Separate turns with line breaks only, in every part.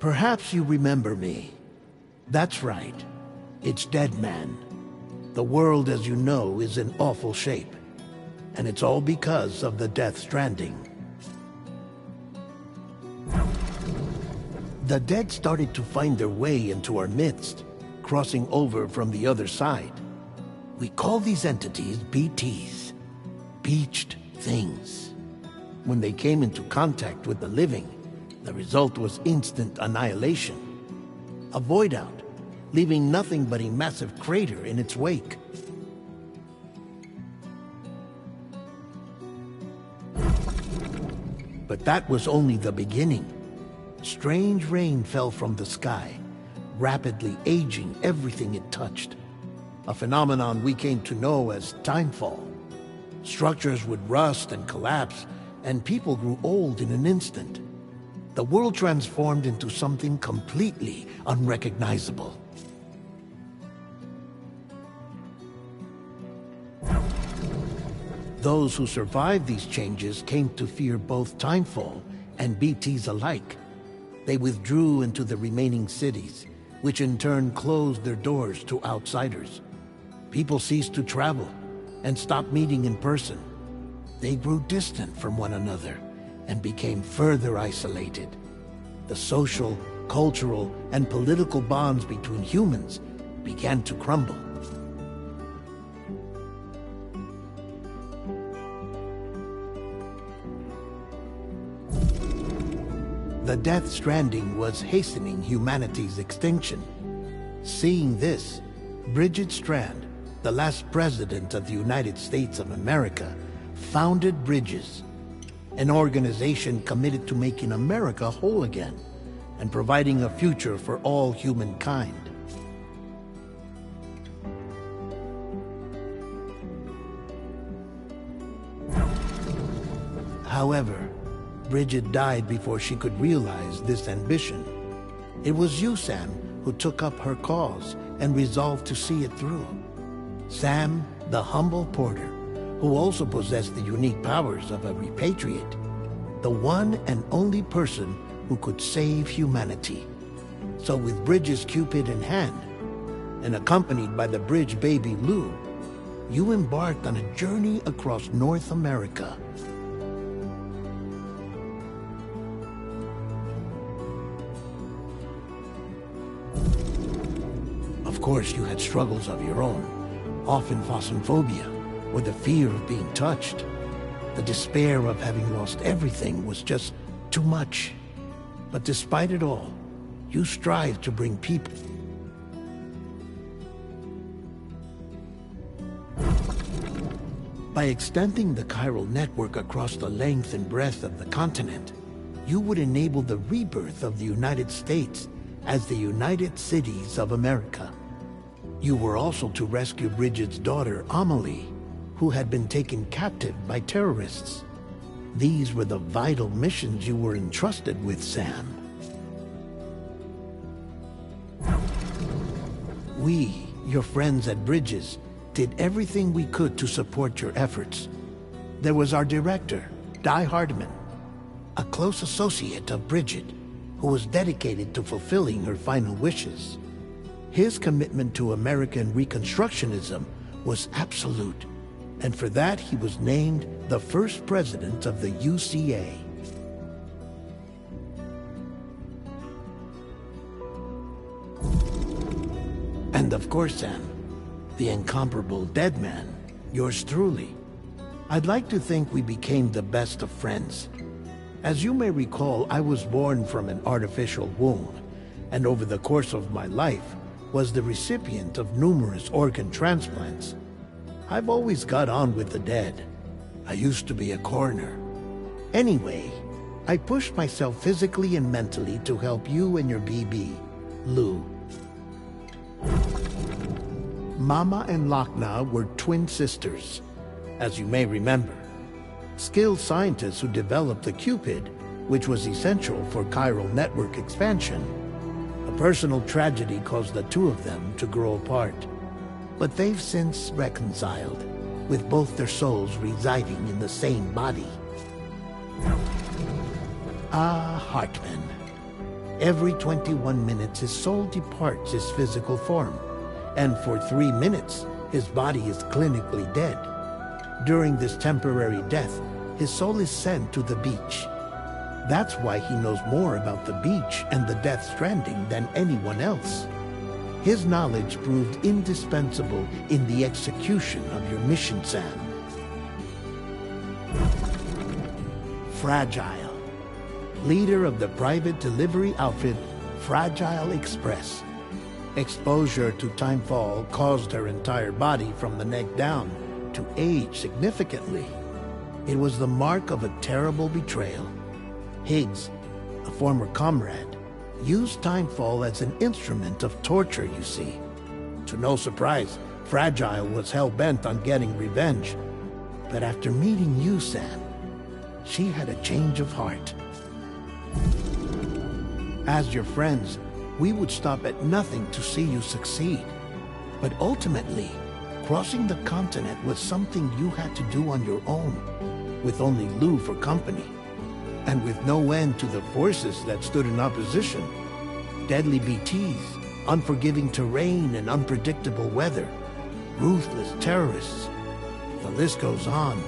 Perhaps you remember me. That's right. It's Deadman. The world, as you know, is in awful shape. And it's all because of the Death Stranding. The dead started to find their way into our midst, crossing over from the other side. We call these entities BTs, Beached Things. When they came into contact with the living, the result was instant annihilation. A void out, leaving nothing but a massive crater in its wake. But that was only the beginning. Strange rain fell from the sky, rapidly aging everything it touched. A phenomenon we came to know as timefall. Structures would rust and collapse, and people grew old in an instant. The world transformed into something completely unrecognizable. Those who survived these changes came to fear both Timefall and BTs alike. They withdrew into the remaining cities, which in turn closed their doors to outsiders. People ceased to travel and stopped meeting in person. They grew distant from one another and became further isolated. The social, cultural, and political bonds between humans began to crumble. The Death Stranding was hastening humanity's extinction. Seeing this, Bridget Strand, the last president of the United States of America, founded Bridges, an organization committed to making America whole again and providing a future for all humankind. However, Bridget died before she could realize this ambition. It was you, Sam, who took up her cause and resolved to see it through. Sam, the humble porter, who also possessed the unique powers of a repatriate, the one and only person who could save humanity. So with Bridges' Cupid in hand, and accompanied by the bridge baby Lou, you embarked on a journey across North America. Of course, you had struggles of your own, often phasmophobia, or the fear of being touched. The despair of having lost everything was just too much. But despite it all, you strive to bring people. By extending the chiral network across the length and breadth of the continent, you would enable the rebirth of the United States as the United Cities of America. You were also to rescue Bridget's daughter, Amelie, who had been taken captive by terrorists. These were the vital missions you were entrusted with, Sam. We, your friends at Bridges, did everything we could to support your efforts. There was our director, Di Hardman, a close associate of Bridget, who was dedicated to fulfilling her final wishes. His commitment to American Reconstructionism was absolute, and for that he was named the first president of the UCA. And of course, Sam, the incomparable Deadman, yours truly. I'd like to think we became the best of friends. As you may recall, I was born from an artificial womb, and over the course of my life, was the recipient of numerous organ transplants. I've always got on with the dead. I used to be a coroner. Anyway, I pushed myself physically and mentally to help you and your BB, Lou. Mama and Lochna were twin sisters, as you may remember. Skilled scientists who developed the Cupid, which was essential for chiral network expansion. A personal tragedy caused the two of them to grow apart. But they've since reconciled, with both their souls residing in the same body. Ah, Hartman. Every 21 minutes his soul departs his physical form, and for 3 minutes his body is clinically dead. During this temporary death, his soul is sent to the beach. That's why he knows more about the beach and the Death Stranding than anyone else. His knowledge proved indispensable in the execution of your mission, Sam. Fragile, leader of the private delivery outfit Fragile Express. Exposure to timefall caused her entire body from the neck down to age significantly. It was the mark of a terrible betrayal. Higgs, a former comrade, used timefall as an instrument of torture, you see. To no surprise, Fragile was hell-bent on getting revenge. But after meeting you, Sam, she had a change of heart. As your friends, we would stop at nothing to see you succeed. But ultimately, crossing the continent was something you had to do on your own, with only Lou for company, and with no end to the forces that stood in opposition. Deadly BTs, unforgiving terrain and unpredictable weather, ruthless terrorists. The list goes on.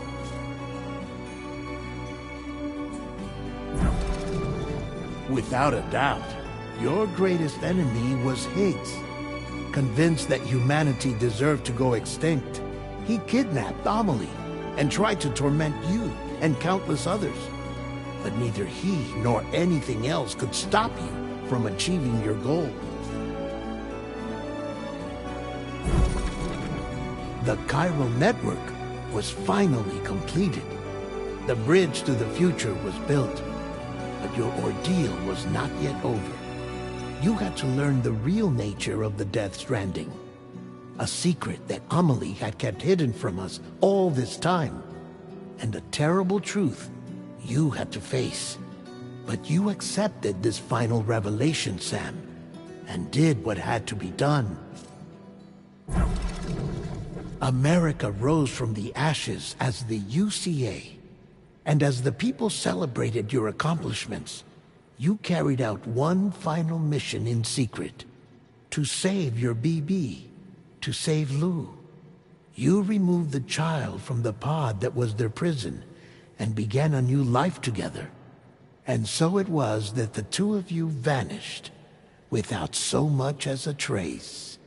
Without a doubt, your greatest enemy was Higgs. Convinced that humanity deserved to go extinct, he kidnapped Amelie and tried to torment you and countless others. But neither he nor anything else could stop you from achieving your goal. The chiral network was finally completed. The bridge to the future was built, but your ordeal was not yet over. You had to learn the real nature of the Death Stranding, a secret that Amelie had kept hidden from us all this time, and a terrible truth you had to face. But you accepted this final revelation, Sam, and did what had to be done. America rose from the ashes as the UCA, and as the people celebrated your accomplishments, you carried out one final mission in secret, to save your BB, to save Lou. You removed the child from the pod that was their prison, and began a new life together. And so it was that the two of you vanished, without so much as a trace.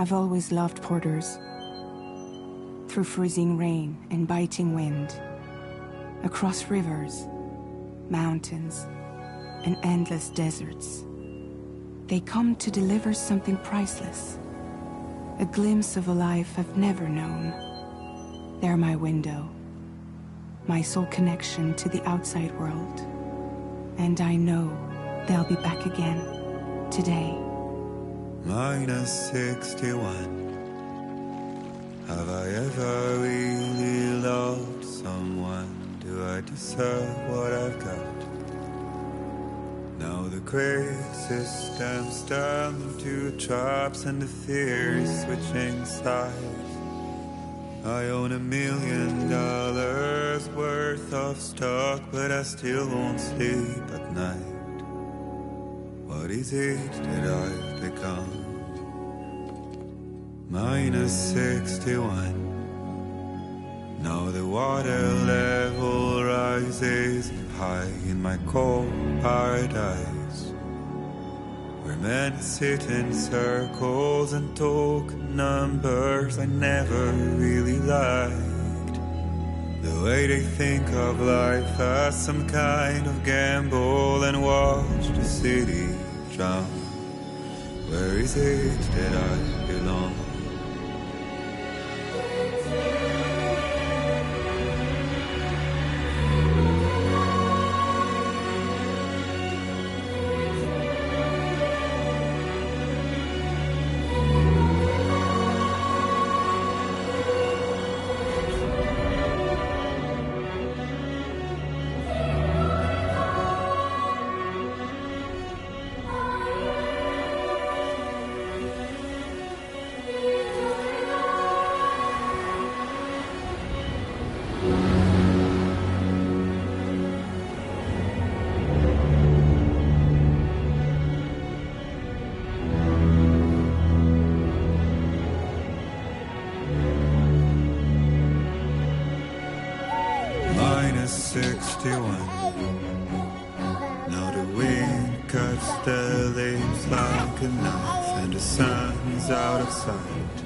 I've always loved porters. Through freezing rain and biting wind, across rivers, mountains, and endless deserts, they come to deliver something priceless, a glimpse of a life I've never known. They're my window, my sole connection to the outside world, and I know they'll be back again today.
-61. Have I ever really loved someone? Do I deserve what I've got? Now the crazy system's turned into traps and the fear is switching sides. I own $1 million worth of stock, but I still won't sleep at night. What is it that I've become? -61. Now the water level rises high in my cold paradise, where men sit in circles and talk numbers I never really liked. The way they think of life as some kind of gamble and watch the city drown. Where is it that I belong? -61. Now the wind cuts the leaves like a knife and the sun's out of sight.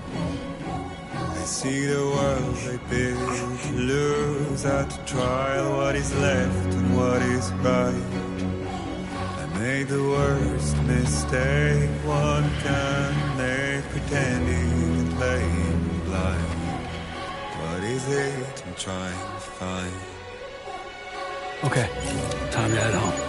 I see the world they build to lose at the trial, what is left and what is right. I made the worst mistake one can make, pretending and playing blind. What is it I'm trying to find?
Okay, time to head home.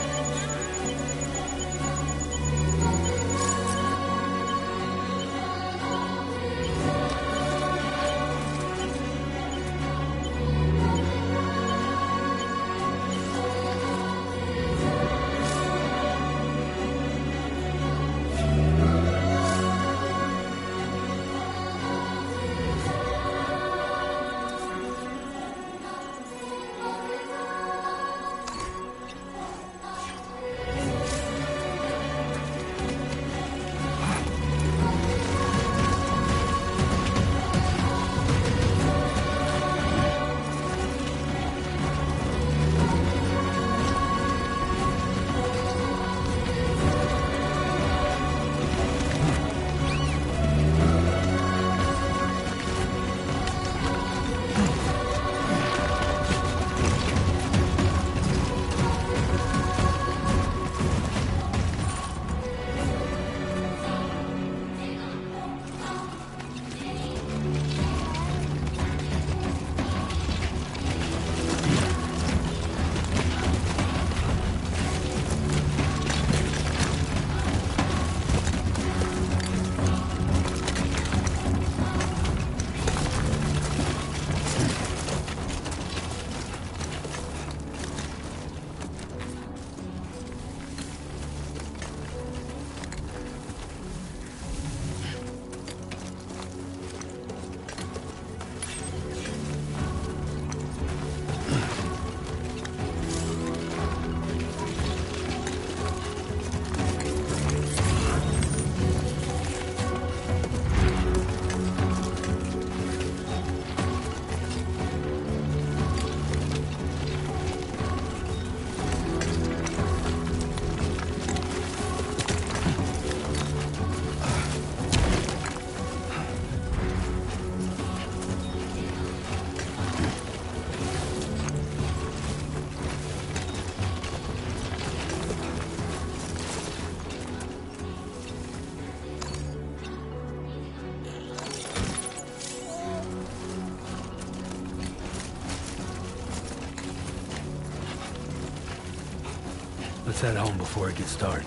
Let's head home before it gets dark.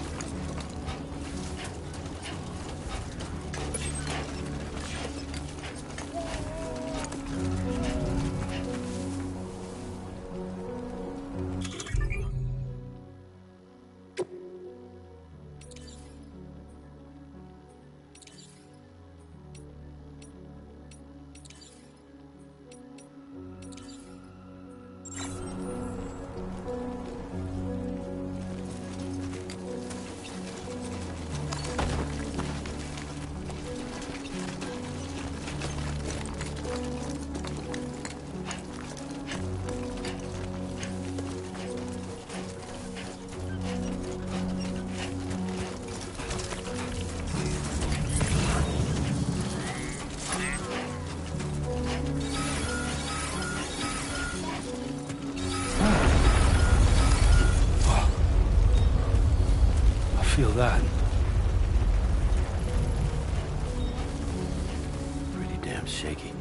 Feel that. Pretty damn shaky.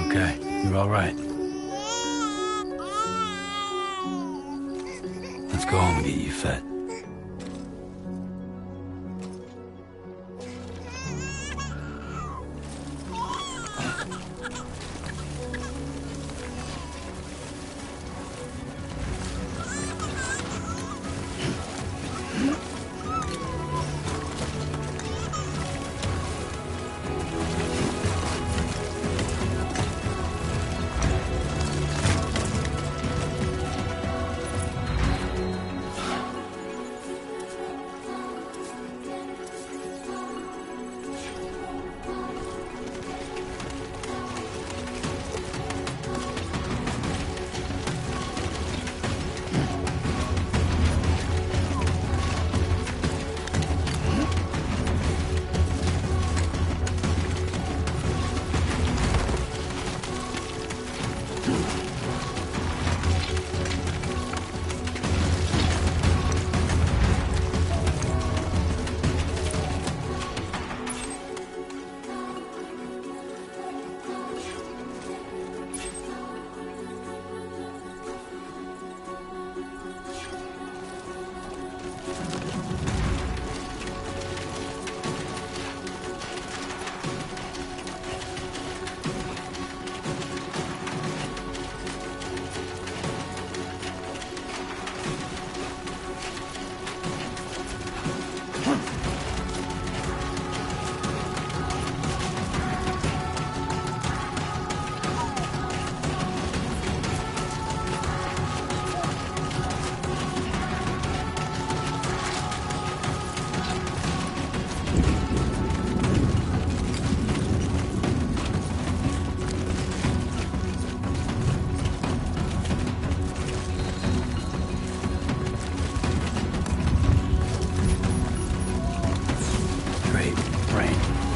Okay, you're all right. Let's go home and get you fed.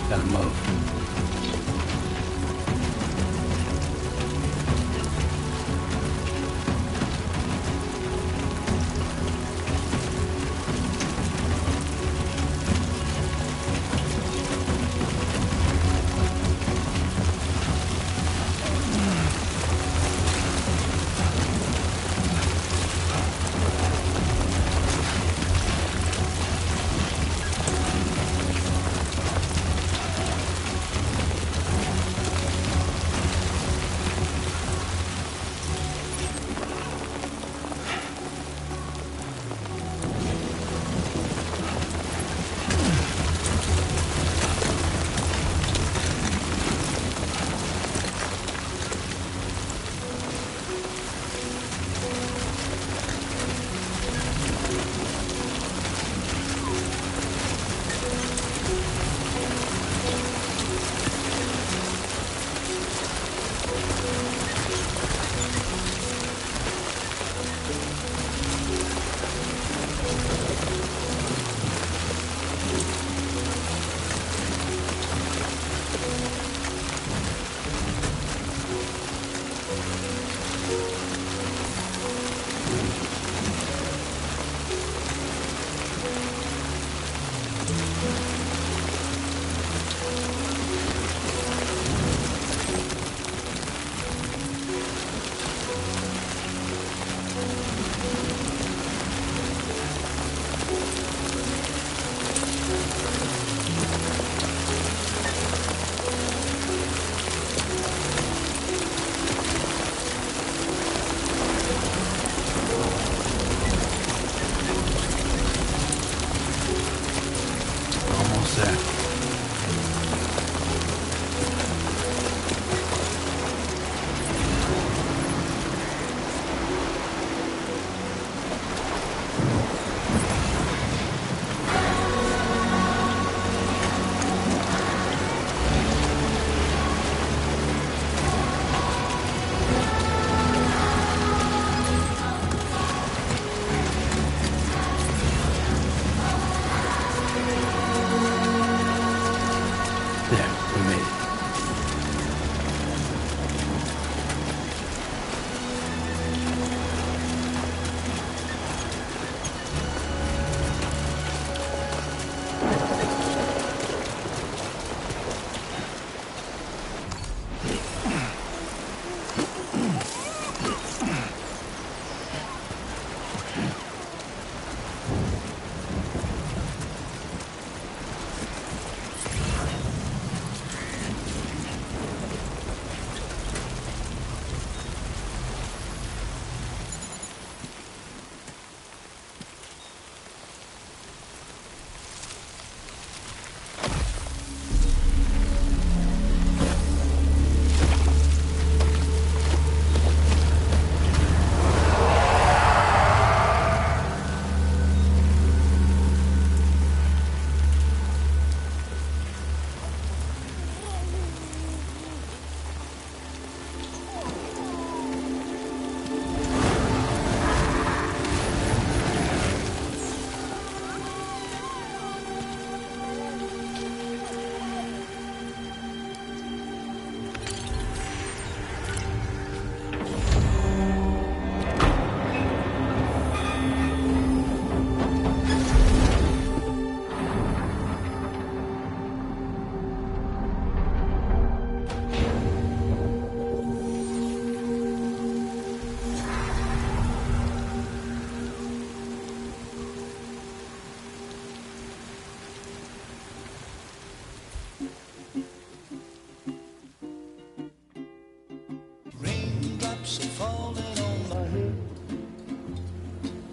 Gotta move.
Raindrops are falling on my head,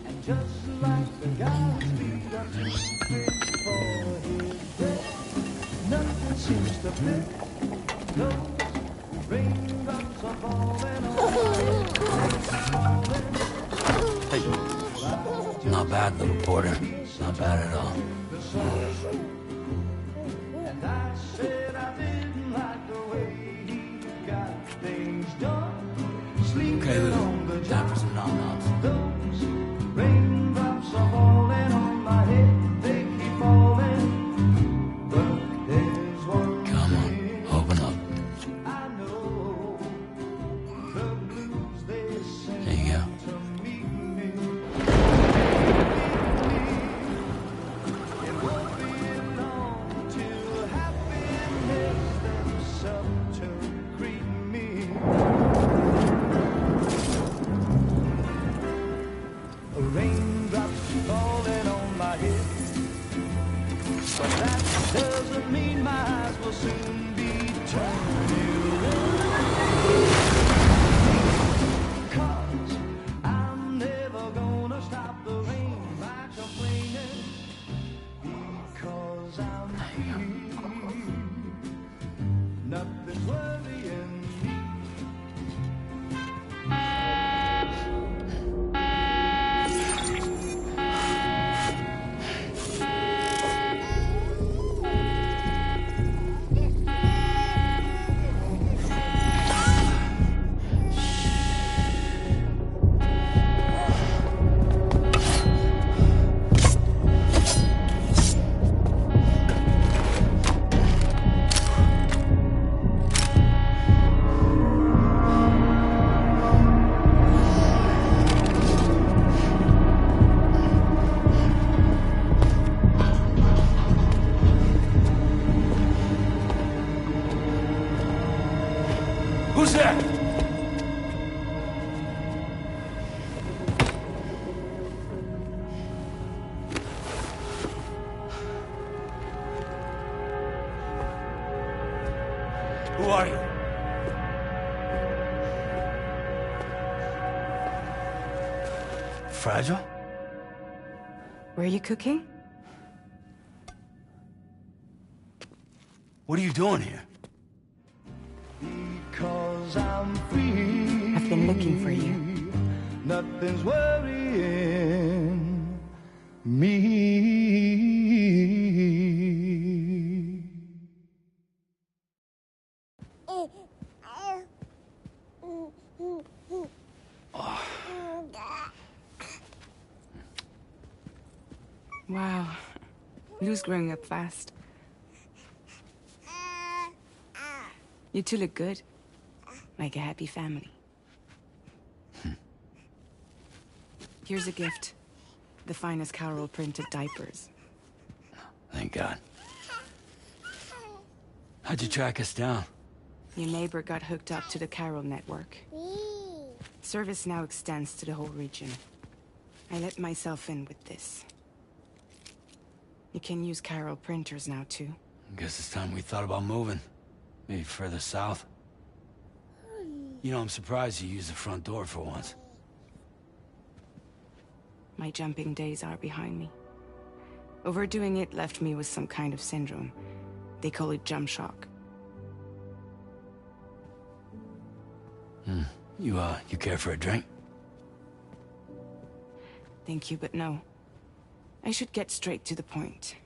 and just like the guy's feet are too big for his bed, nothing seems to fit. Those raindrops are falling on my head.
Hey, not bad, little Porter. Not bad at all.
And I said I didn't like the way he got things done. Sleeping
Okay,
on the
Lou. Time for
job.
some nom-noms.
Those raindrops are falling on my head. They keep falling. But there's one
Come on,
thing
open up.
I know. The blues they sing
There you go.
to meet me. It won't be long till happiness steps up to greet me. Raindrops falling on my head, but that doesn't mean my eyes will soon be turning red. 'Cause I'm never gonna stop the rain by complaining, because I'm free. Nothing's worrying me.
Who's there? Who are you? Fragile?
Were you cooking?
What are you doing here?
Because I'm free.
I've been looking for you.
Nothing's worrying me.
Wow. Lou's growing up fast. You two look good. Like a happy family. Here's a gift. The finest Carol printed diapers.
Thank God. How'd you track us down?
Your neighbor got hooked up to the Carol network. Service now extends to the whole region. I let myself in with this. You can use Carol printers now, too.
Guess it's time we thought about moving. Maybe further south. You know, I'm surprised you used the front door for once.
My jumping days are behind me. Overdoing it left me with some kind of syndrome. They call it jump shock.
You care for a drink?
Thank you, but no. I should get straight to the point.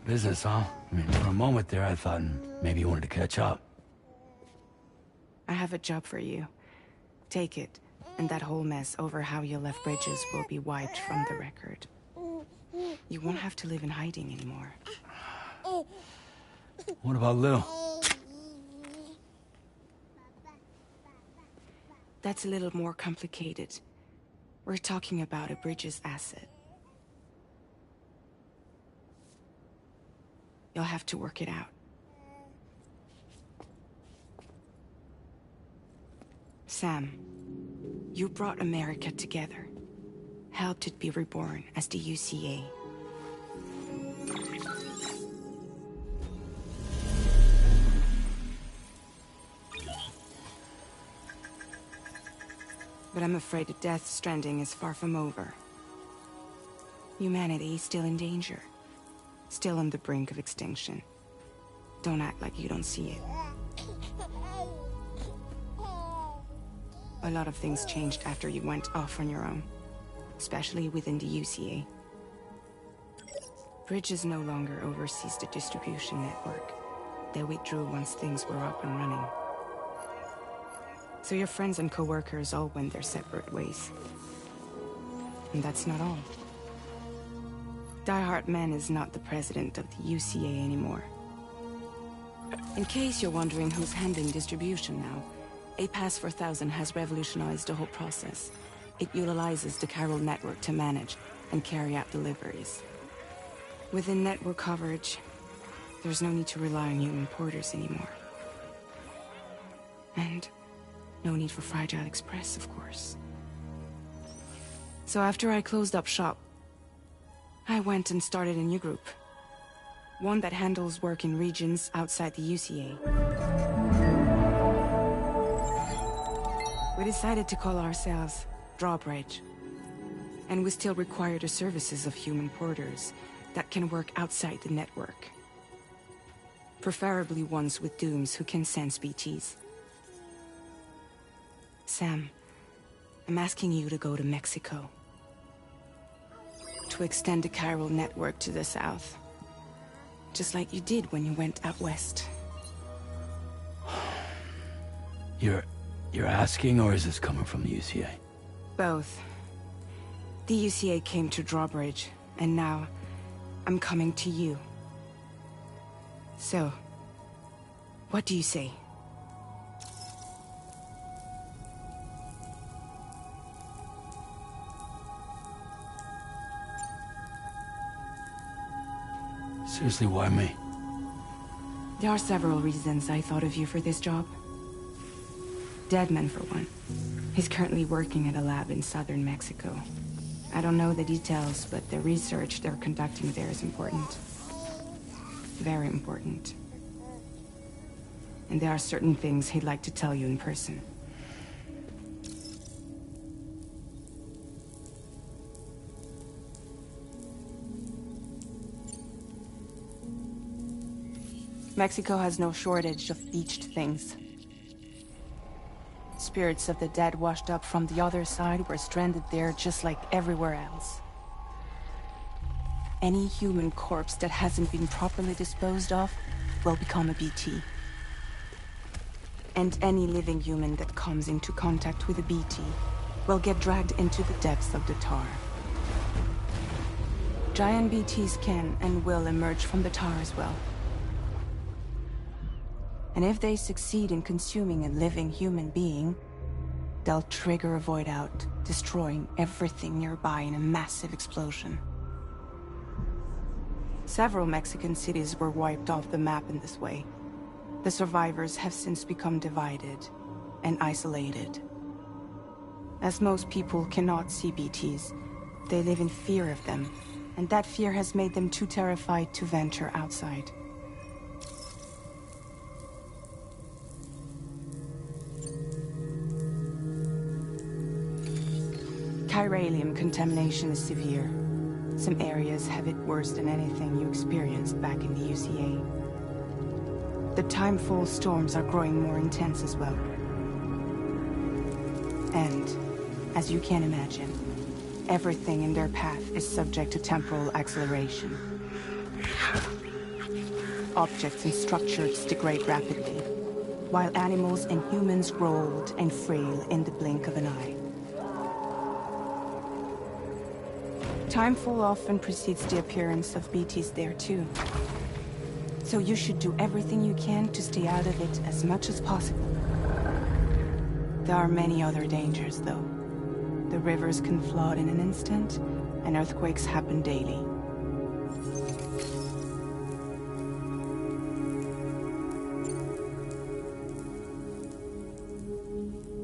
Business, huh? I mean, for a moment there, I thought maybe you wanted to catch up.
I have a job for you. Take it, and that whole mess over how you left Bridges will be wiped from the record. You won't have to live in hiding anymore.
What about Lou?
That's a little more complicated. We're talking about a Bridges asset. You'll have to work it out. Sam, you brought America together. Helped it be reborn as the UCA. But I'm afraid that Death Stranding is far from over. Humanity is still in danger. Still on the brink of extinction. Don't act like you don't see it. A lot of things changed after you went off on your own. Especially within the UCA. Bridges no longer oversees the distribution network. They withdrew once things were up and running. So your friends and co-workers all went their separate ways. And that's not all. Die Hartmann is not the president of the UCA anymore. In case you're wondering who's handling distribution now, A Pass 4000 has revolutionized the whole process. It utilizes the chiral network to manage and carry out deliveries. Within network coverage, there's no need to rely on human porters anymore. And no need for Fragile Express, of course. So after I closed up shop, I went and started a new group. One that handles work in regions outside the UCA. We decided to call ourselves Drawbridge. And we still require the services of human porters that can work outside the network. Preferably ones with dooms who can sense BTs. Sam, I'm asking you to go to Mexico. To extend the chiral network to the south. Just like you did when you went out west.
You're asking, or is this coming from the UCA?
Both. The UCA came to Drawbridge, and now I'm coming to you. So, what do you say?
Seriously, why me?
There are several reasons I thought of you for this job. Deadman, for one. He's currently working at a lab in southern Mexico. I don't know the details, but the research they're conducting there is important. Very important. And there are certain things he'd like to tell you in person. Mexico has no shortage of beached things. Spirits of the dead washed up from the other side were stranded there just like everywhere else. Any human corpse that hasn't been properly disposed of will become a BT. And any living human that comes into contact with a BT will get dragged into the depths of the tar. Giant BTs can and will emerge from the tar as well. And if they succeed in consuming a living human being, they'll trigger a void out, destroying everything nearby in a massive explosion. Several Mexican cities were wiped off the map in this way. The survivors have since become divided and isolated. As most people cannot see BTs, they live in fear of them, and that fear has made them too terrified to venture outside. Chiralium contamination is severe. Some areas have it worse than anything you experienced back in the UCA. The timefall storms are growing more intense as well. And, as you can imagine, everything in their path is subject to temporal acceleration. Objects and structures degrade rapidly, while animals and humans grow old and frail in the blink of an eye. Timefall often precedes the appearance of BTs there too. So you should do everything you can to stay out of it as much as possible. There are many other dangers though. The rivers can flood in an instant, and earthquakes happen daily.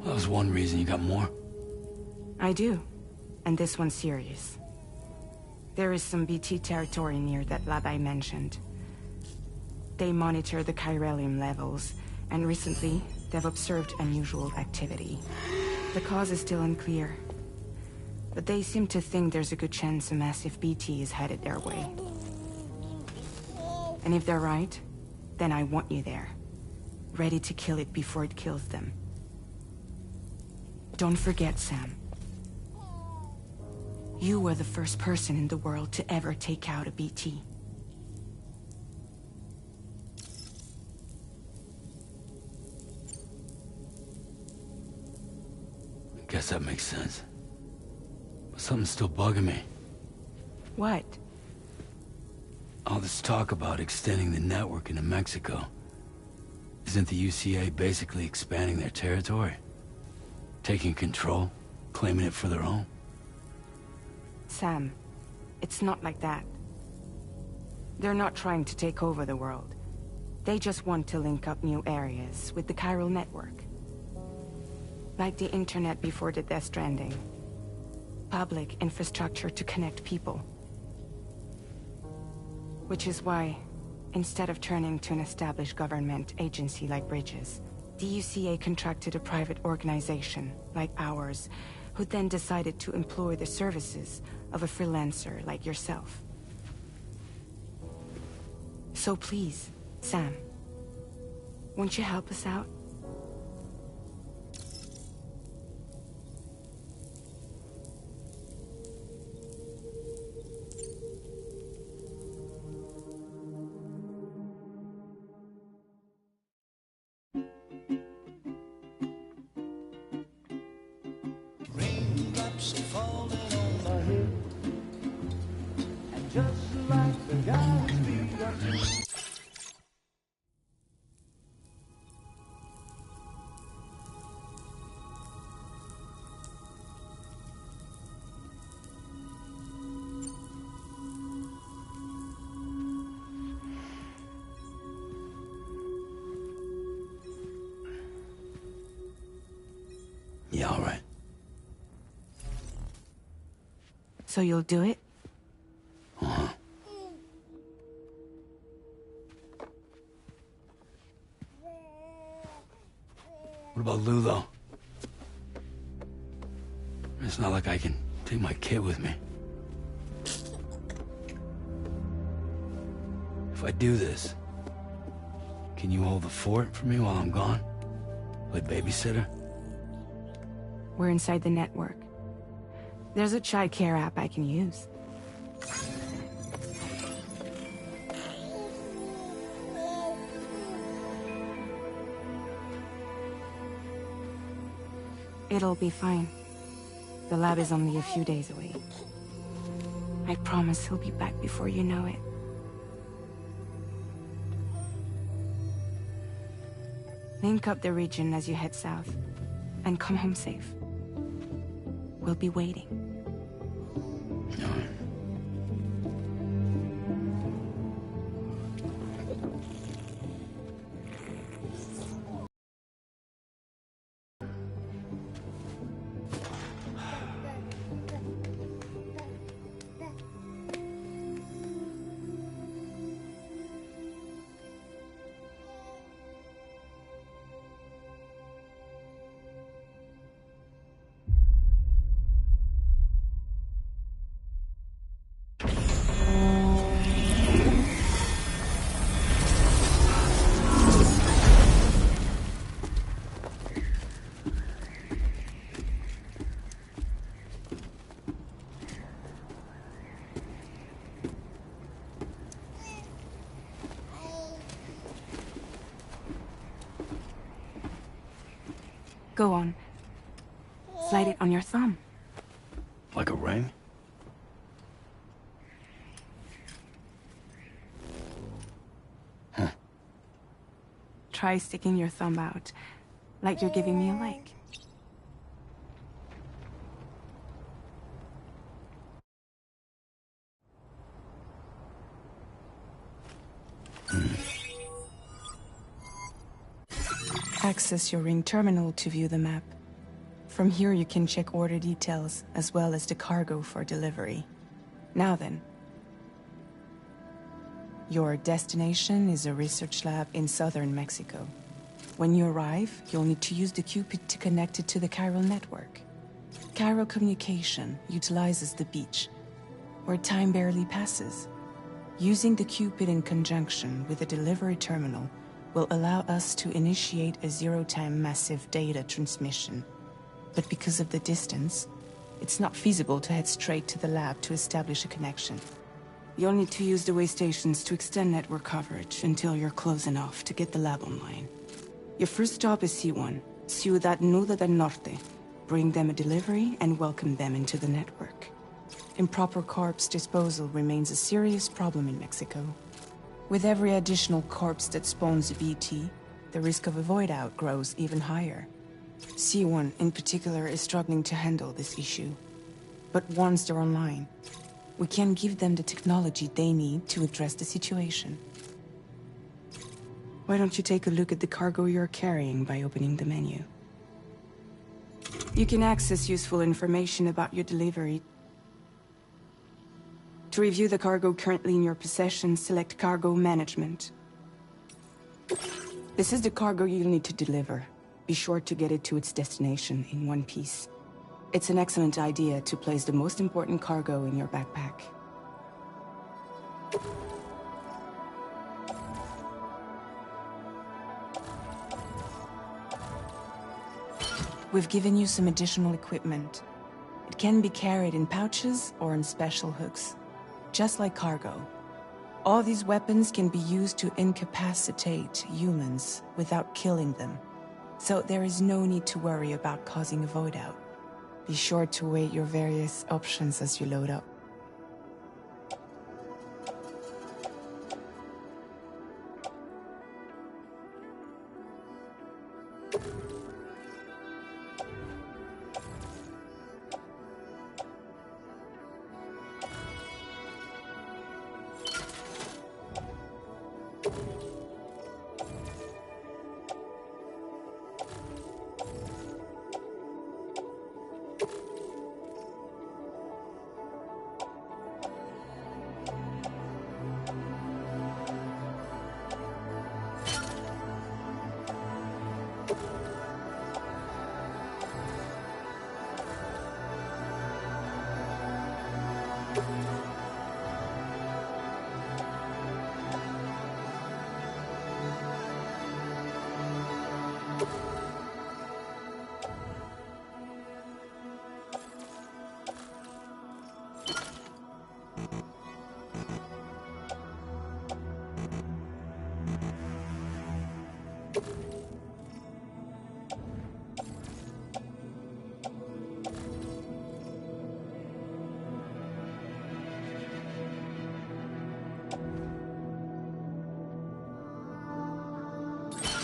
That was one reason. You got more?
I do. And this one's serious. There is some BT territory near that lab I mentioned. They monitor the chiralium levels, and recently, they've observed unusual activity. The cause is still unclear, but they seem to think there's a good chance a massive BT is headed their way. And if they're right, then I want you there, ready to kill it before it kills them. Don't forget, Sam. You were the first person in the world to ever take out a BT.
Guess that makes sense. But something's still bugging me.
What?
All this talk about extending the network into Mexico. Isn't the UCA basically expanding their territory? Taking control, claiming it for their own?
Sam, it's not like that. They're not trying to take over the world. They just want to link up new areas with the chiral network. Like the internet before the Death Stranding. Public infrastructure to connect people. Which is why, instead of turning to an established government agency like Bridges, the UCA contracted a private organization, like ours, who then decided to employ the services of a freelancer like yourself. So please, Sam, won't you help us out?
Raindrops are falling on my head, and just like the guy whose feet are too.
Yeah, all right.
So you'll do it?
Uh-huh. What about Lou, though? It's not like I can take my kid with me. If I do this, can you hold the fort for me while I'm gone? Play babysitter?
We're inside the network. There's a child care app I can use. It'll be fine. The lab is only a few days away. I promise he'll be back before you know it. Link up the region as you head south, and come home safe. We'll be waiting.
All right.
Go on. Slide it on your thumb.
Like a ring? Huh.
Try sticking your thumb out, like you're giving me a like. Access your ring terminal to view the map. From here you can check order details, as well as the cargo for delivery. Now then. Your destination is a research lab in southern Mexico. When you arrive, you'll need to use the Cupid to connect it to the chiral network. Chiral communication utilizes the beach, where time barely passes. Using the Cupid in conjunction with a delivery terminal will allow us to initiate a zero-time massive data transmission. But because of the distance, it's not feasible to head straight to the lab to establish a connection. You'll need to use the way stations to extend network coverage until you're close enough to get the lab online. Your first stop is C1, Ciudad Nuda del Norte. Bring them a delivery and welcome them into the network. Improper corpse disposal remains a serious problem in Mexico. With every additional corpse that spawns a BT, the risk of a void out grows even higher. C1 in particular is struggling to handle this issue. But once they're online, we can give them the technology they need to address the situation. Why don't you take a look at the cargo you're carrying by opening the menu? You can access useful information about your delivery. To review the cargo currently in your possession, select Cargo Management. This is the cargo you'll need to deliver. Be sure to get it to its destination in one piece. It's an excellent idea to place the most important cargo in your backpack. We've given you some additional equipment. It can be carried in pouches or in special hooks, just like cargo. All these weapons can be used to incapacitate humans without killing them, so there is no need to worry about causing a void out. Be sure to weigh your various options as you load up.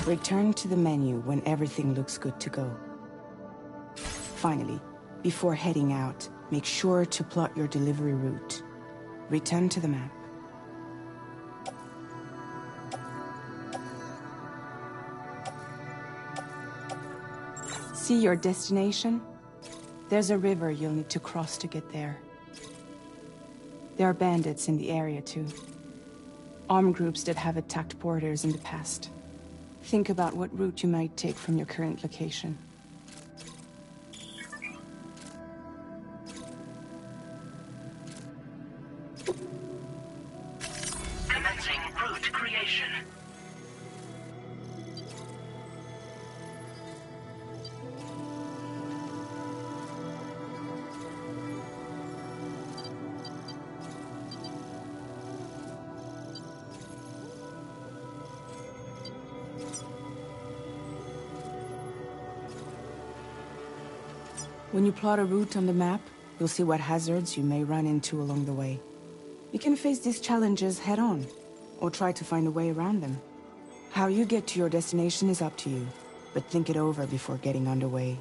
Return to the menu when everything looks good to go. Finally, before heading out, make sure to plot your delivery route. Return to the map. See your destination? There's a river you'll need to cross to get there. There are bandits in the area too. Armed groups that have attacked borders in the past. Think about what route you might take from your current location.
Commencing route creation.
When you plot a route on the map, you'll see what hazards you may run into along the way. You can face these challenges head-on, or try to find a way around them. How you get to your destination is up to you, but think it over before getting underway.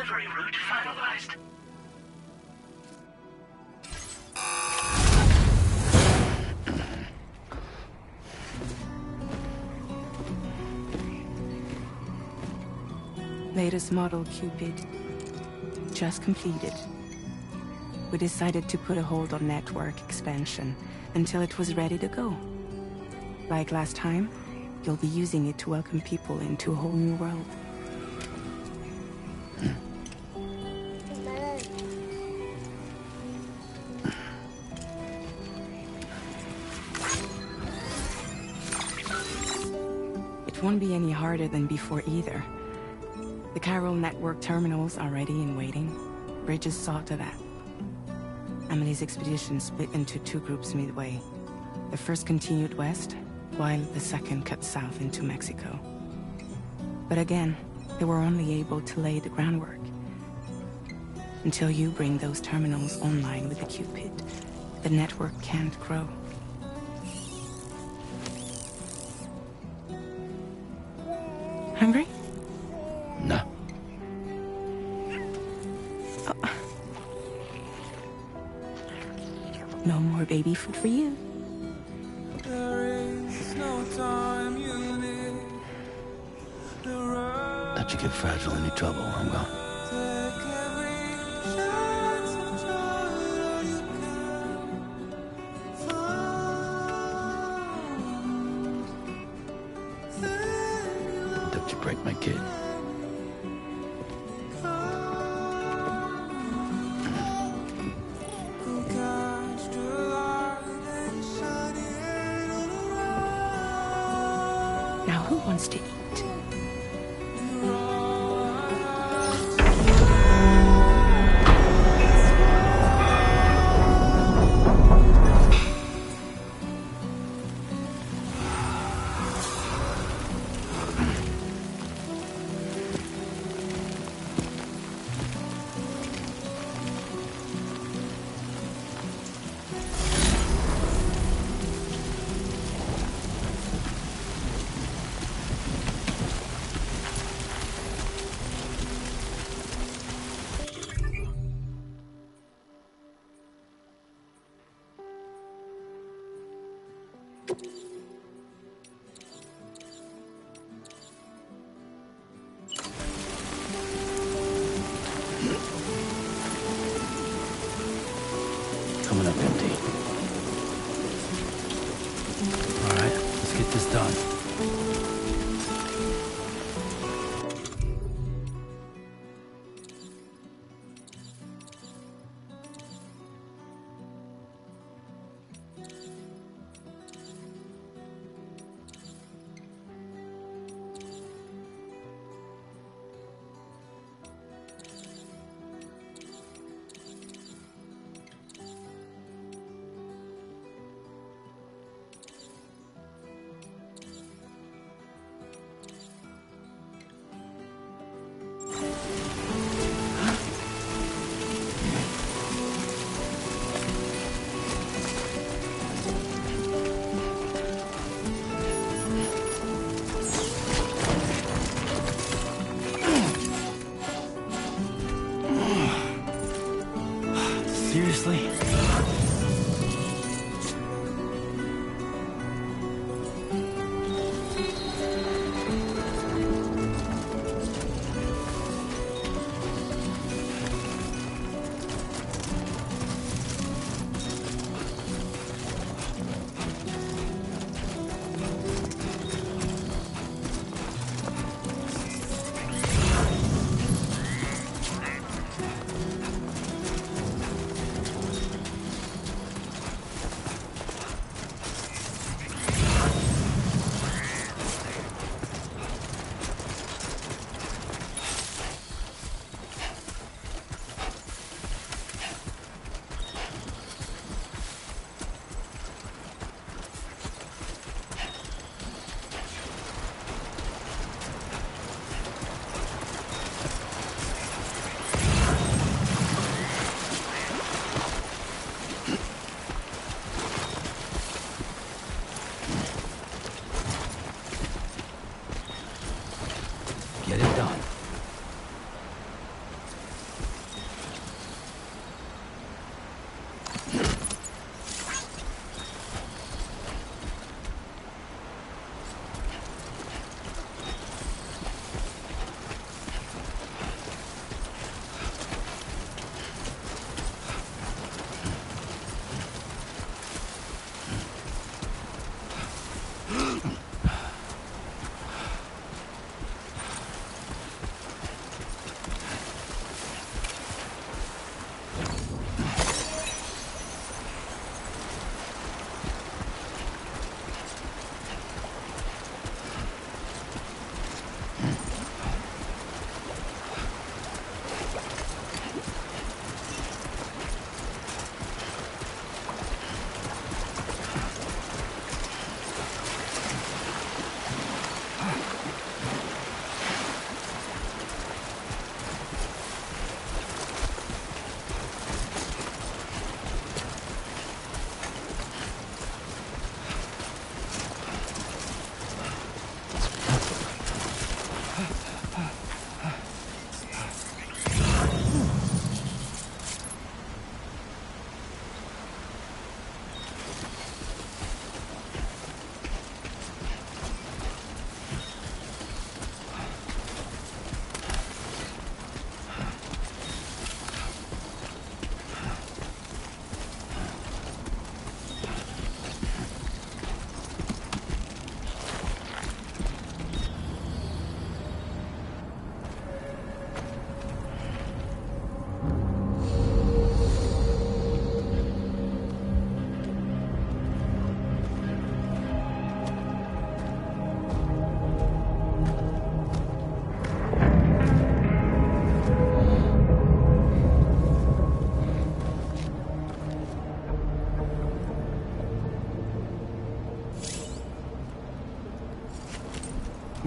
Delivery route finalized.
Latest model Cupid. Just completed. We decided to put a hold on network expansion until it was ready to go. Like last time, you'll be using it to welcome people into a whole new world. It won't be any harder than before either. The Chiral network terminals are ready and waiting. Bridges saw to that. Amelie's expedition split into two groups midway. The first continued west, while the second cut south into Mexico. But again, they were only able to lay the groundwork. Until you bring those terminals online with the Cupid, the network can't grow. Hungry?
No.
Oh. No more baby food for you.
Let you get fragile, any trouble, I'm gone. Don't you break my kid.
Now who wants to eat?
Coming up empty. All right, let's get this done. Seriously?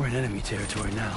We're in enemy territory now.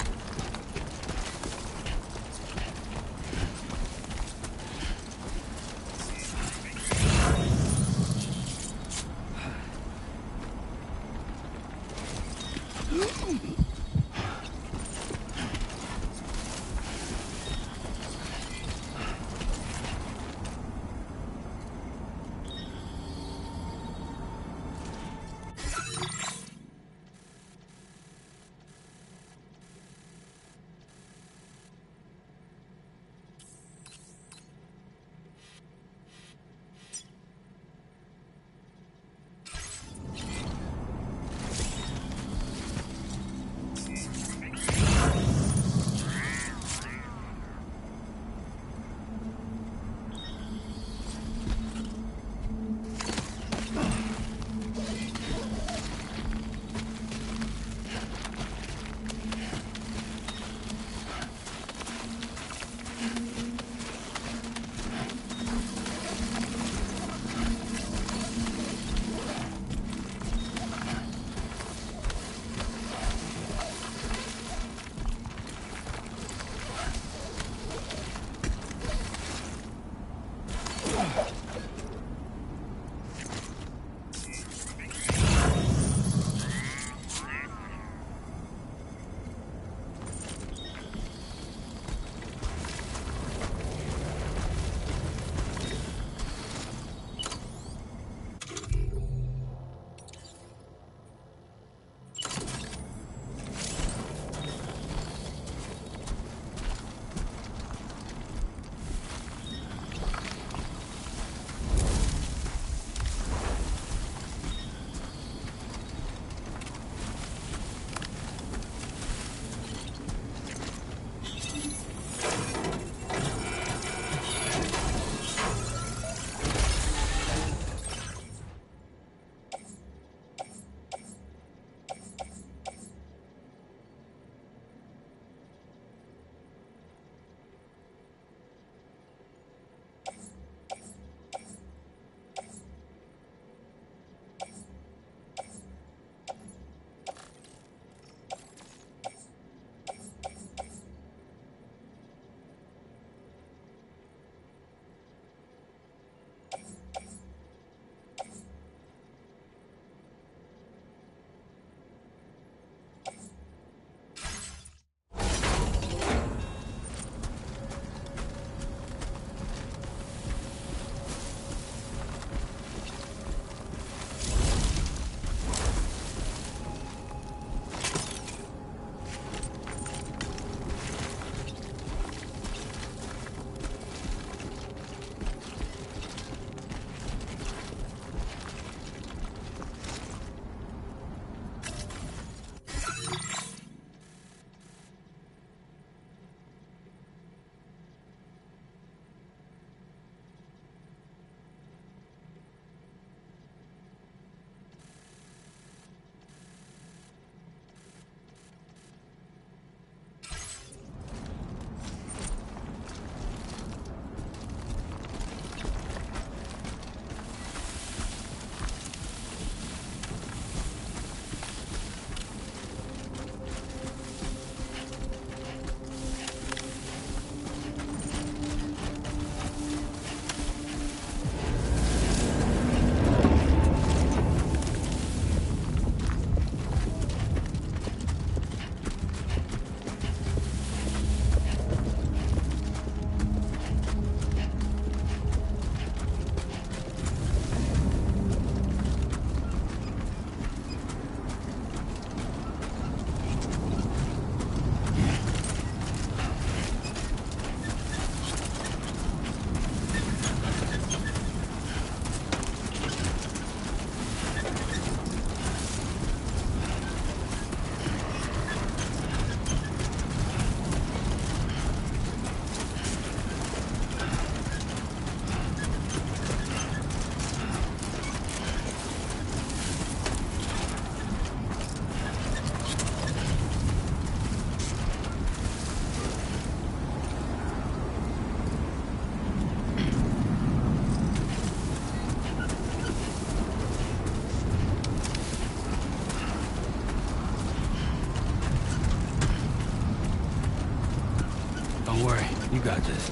this.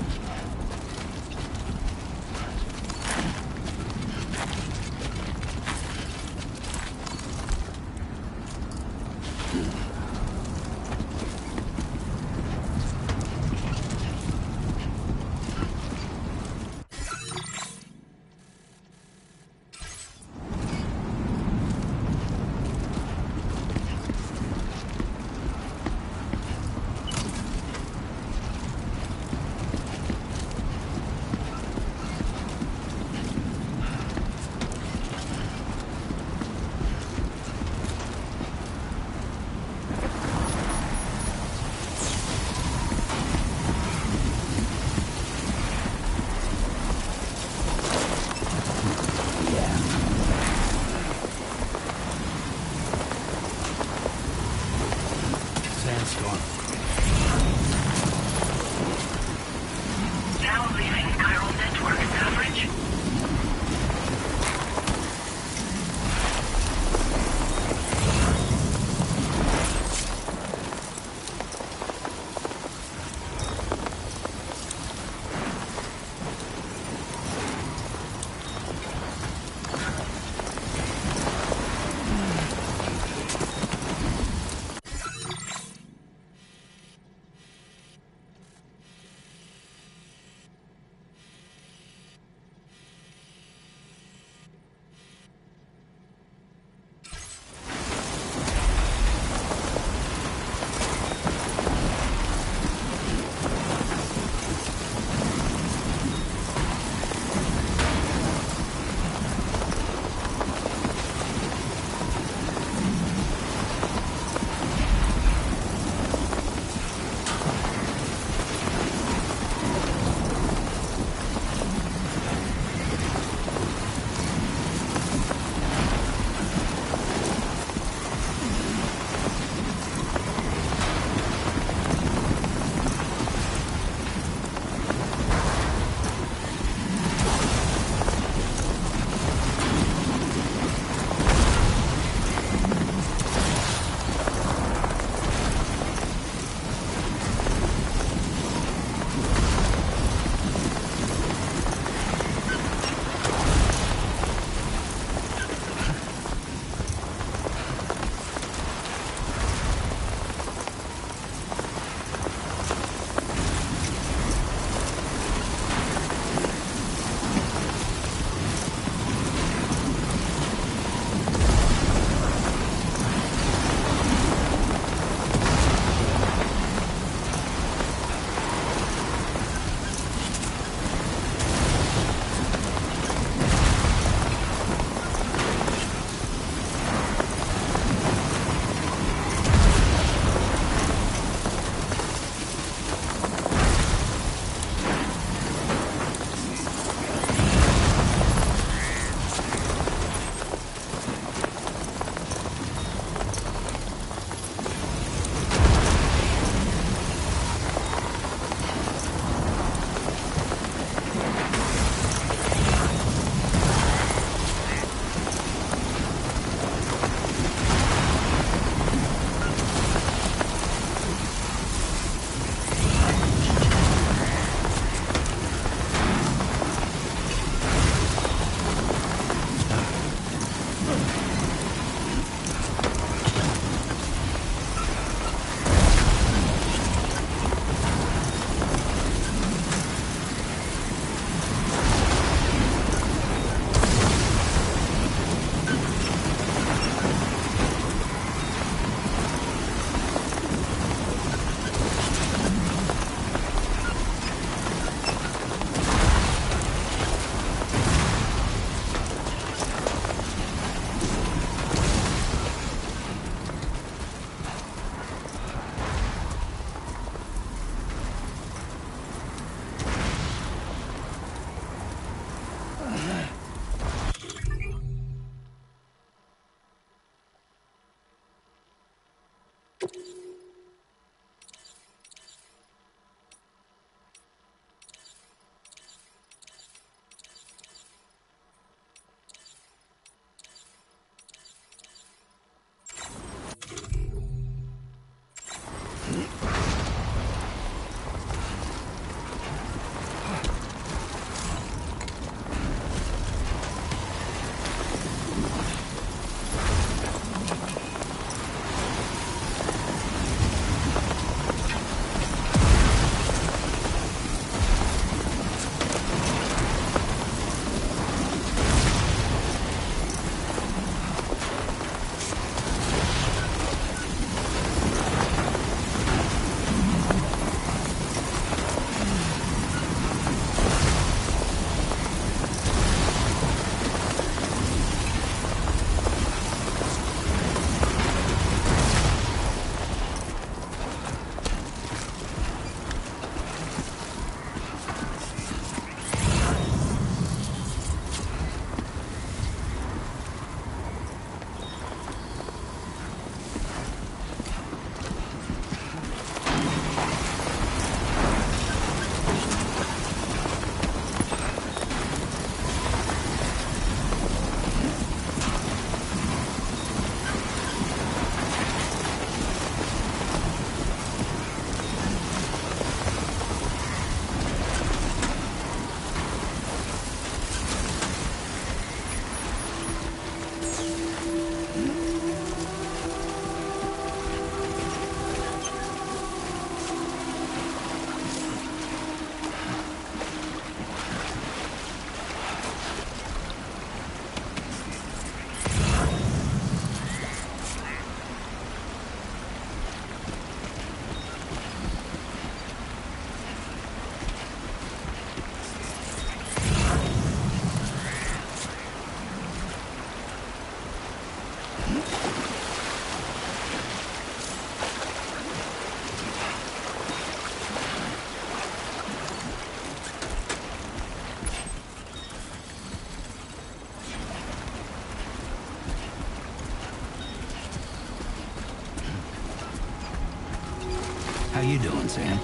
How you doing, Sam?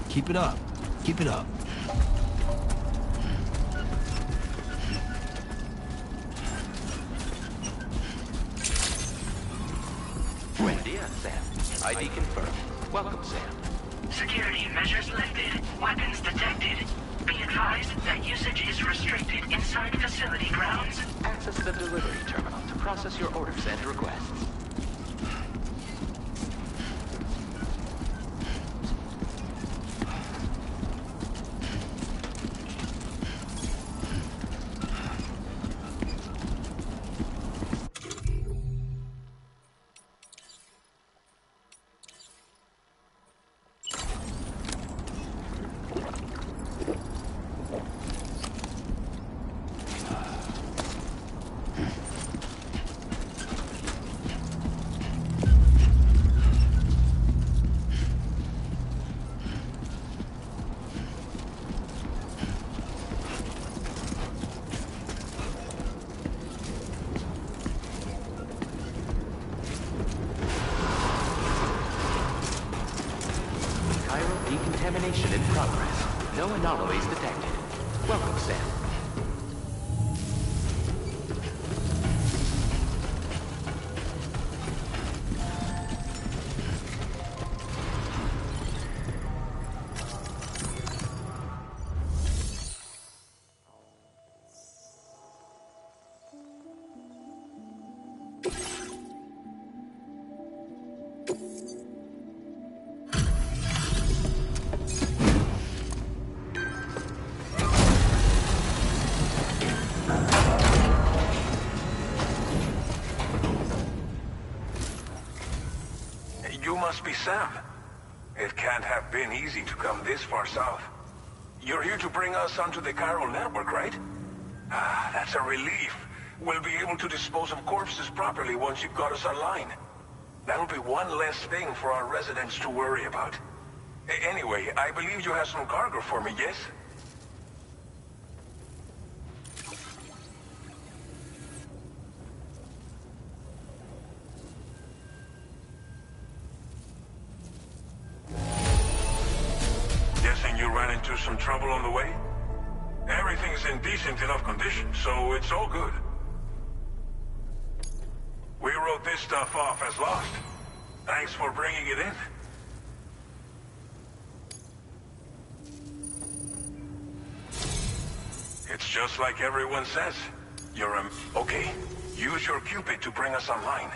Keep it up. Keep it up.
Ready and Sam. ID confirmed. Welcome, Sam.
Security measures lifted. Weapons detected. Be advised that usage is restricted inside facility grounds.
Access the delivery terminal to process your orders and requests. Decontamination in progress. No anomalies detected. Welcome, Sam.
You must be Sam. It can't have been easy to come this far south. You're here to bring us onto the chiral network, right? Ah, that's a relief. We'll be able to dispose of corpses properly once you've got us online. That'll be one less thing for our residents to worry about. Anyway, I believe you have some cargo for me, yes? Guessing you ran into some trouble on the way? Everything's in decent enough condition, so it's all good. We wrote this stuff off as lost. Thanks for bringing it in. It's just like everyone says. Okay, use your Cupid to bring us online.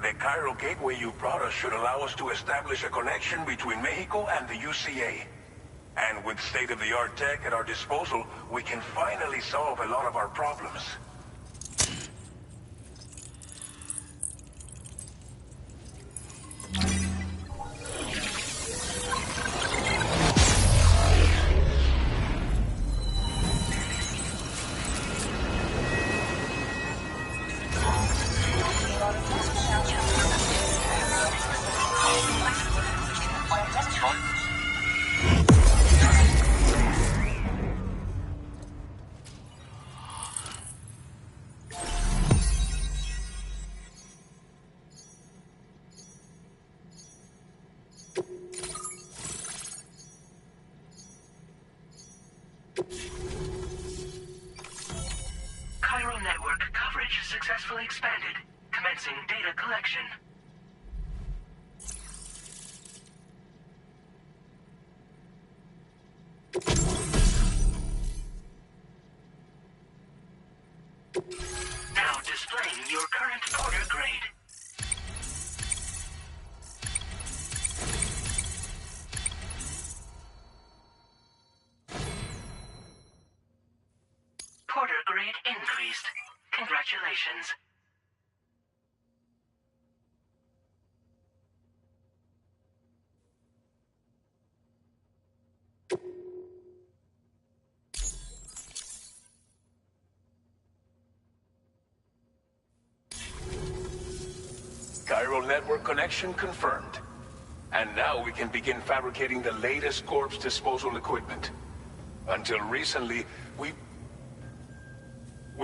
The chiral gateway you brought us should allow us to establish a connection between Mexico and the UCA. And with state-of-the-art tech at our disposal, we can finally solve a lot of our problems.
Chiral network coverage successfully expanded. Commencing data collection. grade. Porter grade increased. Congratulations.
Chiral network connection confirmed. And now we can begin fabricating the latest corpse disposal equipment. Until recently, we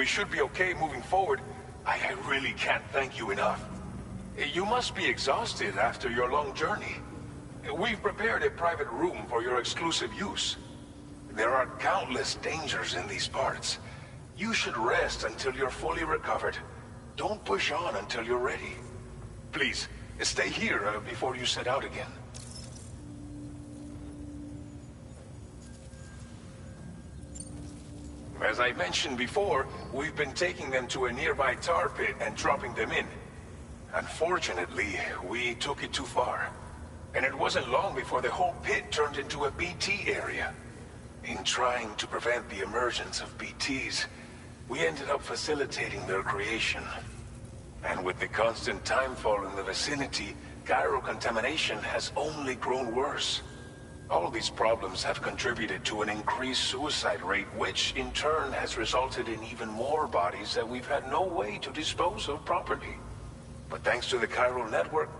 should be okay moving forward. I really can't thank you enough. You must be exhausted after your long journey. We've prepared a private room for your exclusive use. There are countless dangers in these parts. You should rest until you're fully recovered. Don't push on until you're ready. Please, stay here before you set out again. As I mentioned before, we've been taking them to a nearby tar pit and dropping them in. Unfortunately, we took it too far. And it wasn't long before the whole pit turned into a BT area. In trying to prevent the emergence of BTs, we ended up facilitating their creation. And with the constant timefall in the vicinity, chiral contamination has only grown worse. All these problems have contributed to an increased suicide rate, which in turn has resulted in even more bodies that we've had no way to dispose of properly. But thanks to the chiral network,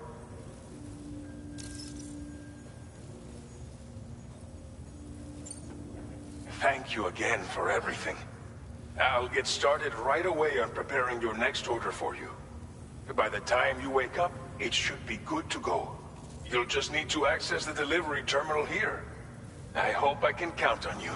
thank you again for everything. I'll get started right away on preparing your next order for you. By the time you wake up, it should be good to go. You'll just need to access the delivery terminal here. I hope I can count on you.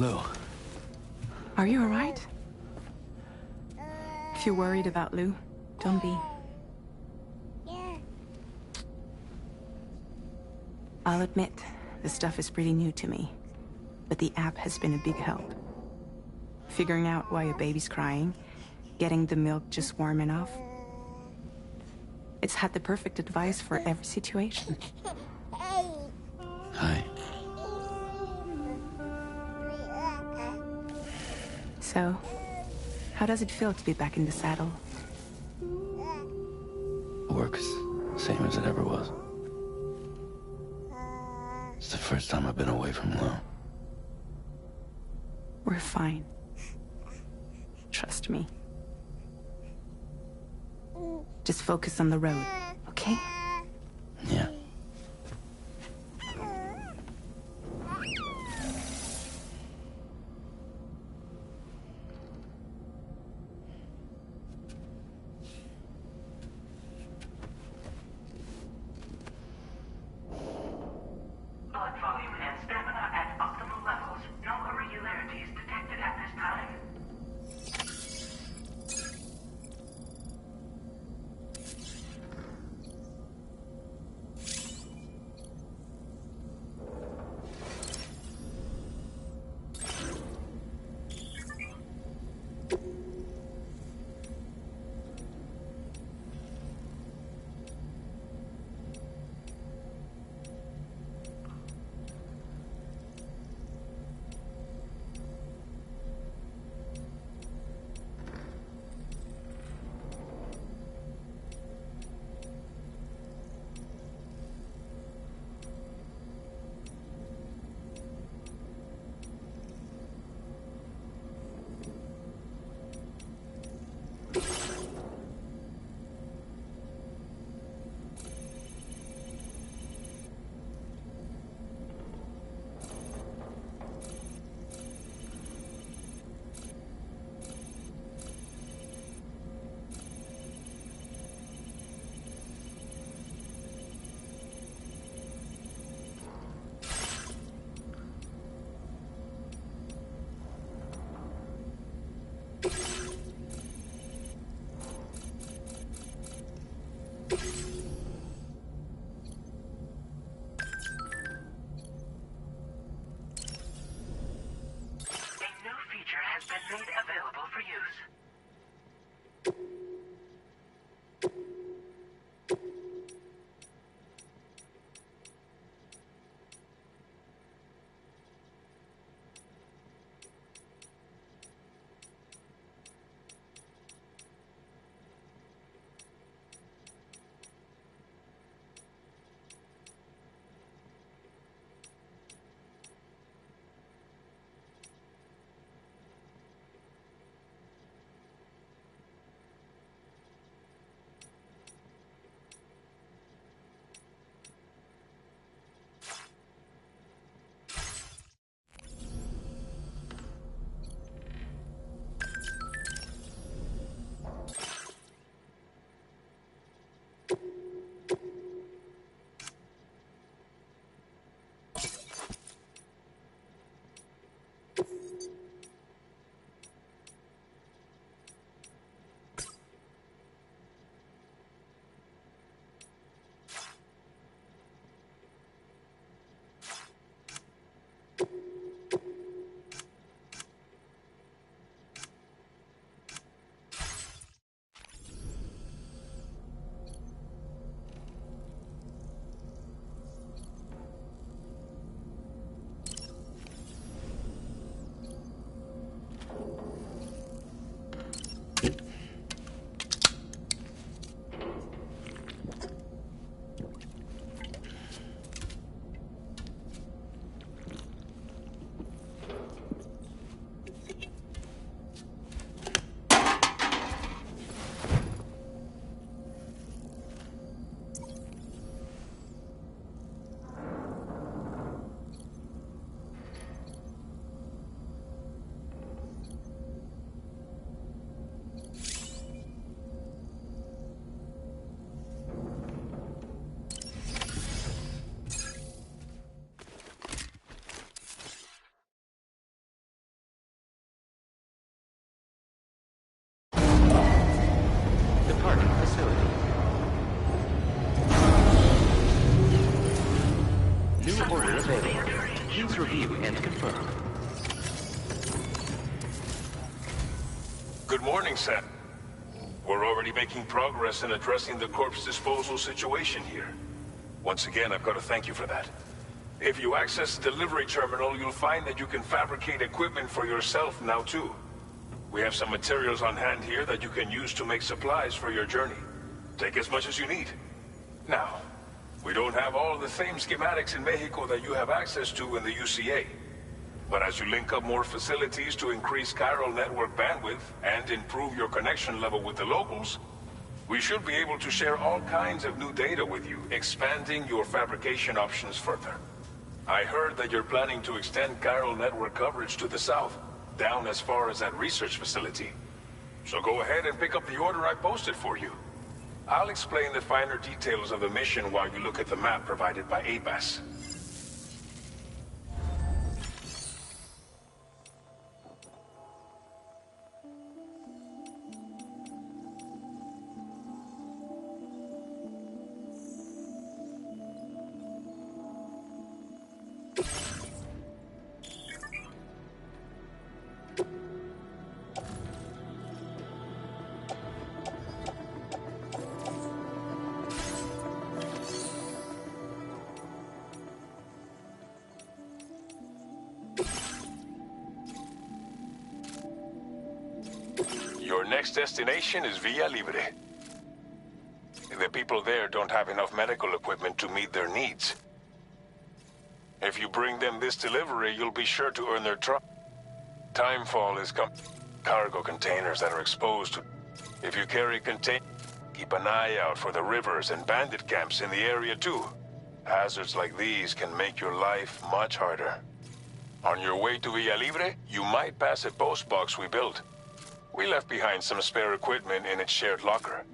Lou.
Are you alright? If you're worried about Lou, don't be. I'll admit, the stuff is pretty new to me, but the app has been a big help. Figuring out why a baby's crying, getting the milk just warm enough. It's had the perfect advice for every situation.
Hi.
So, how does it feel to be back in the saddle?
Work's same as it ever was. It's the first time I've been away from Lou.
We're fine. Trust me. Just focus on the road, okay?
Yeah.
Blood volume and stamina at optimal levels. No irregularities detected at this time.
review and confirm.
Good morning, Sam. We're already making progress in addressing the corpse disposal situation here. Once again, I've got to thank you for that. If you access the delivery terminal, you'll find that you can fabricate equipment for yourself now too. We have some materials on hand here that you can use to make supplies for your journey. Take as much as you need. Now, we don't have all the same schematics in Mexico that you have access to in the UCA. But as you link up more facilities to increase chiral network bandwidth and improve your connection level with the locals, we should be able to share all kinds of new data with you, expanding your fabrication options further. I heard that you're planning to extend chiral network coverage to the south, down as far as that research facility. So go ahead and pick up the order I posted for you. I'll explain the finer details of the mission while you look at the map provided by ABAS. Your next destination is Villa Libre. The people there don't have enough medical equipment to meet their needs. If you bring them this delivery, you'll be sure to earn their trust. Timefall is cargo containers that are exposed to... If you carry keep an eye out for the rivers and bandit camps in the area too. Hazards like these can make your life much harder. On your way to Villa Libre, you might pass a post box we built. We left behind some spare equipment in its shared locker.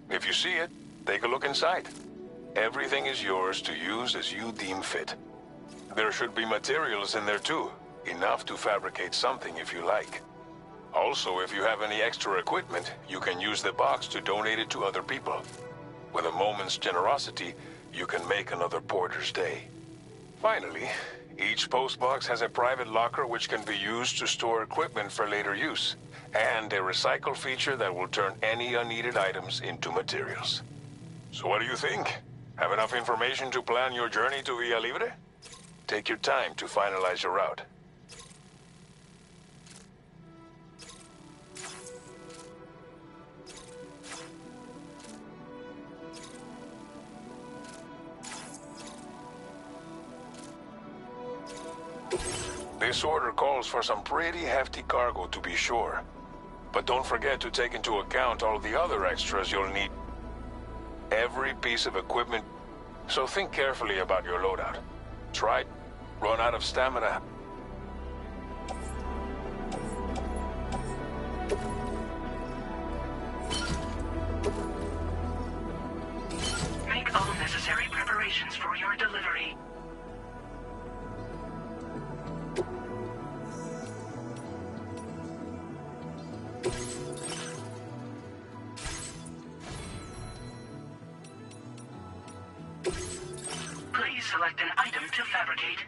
If you see it, take a look inside. Everything is yours to use as you deem fit. There should be materials in there too, enough to fabricate something if you like. Also, if you have any extra equipment, you can use the box to donate it to other people. With a moment's generosity, you can make another porter's day. Finally, each postbox has a private locker which can be used to store equipment for later use, and a recycle feature that will turn any unneeded items into materials. So what do you think? Have enough information to plan your journey to Villa Libre? Take your time to finalize your route. This order calls for some pretty hefty cargo to be sure. But don't forget to take into account all the other extras you'll need. Every piece of equipment, so think carefully about your loadout. Try run out of stamina.
Make all necessary preparations for your delivery. Please select an item to fabricate.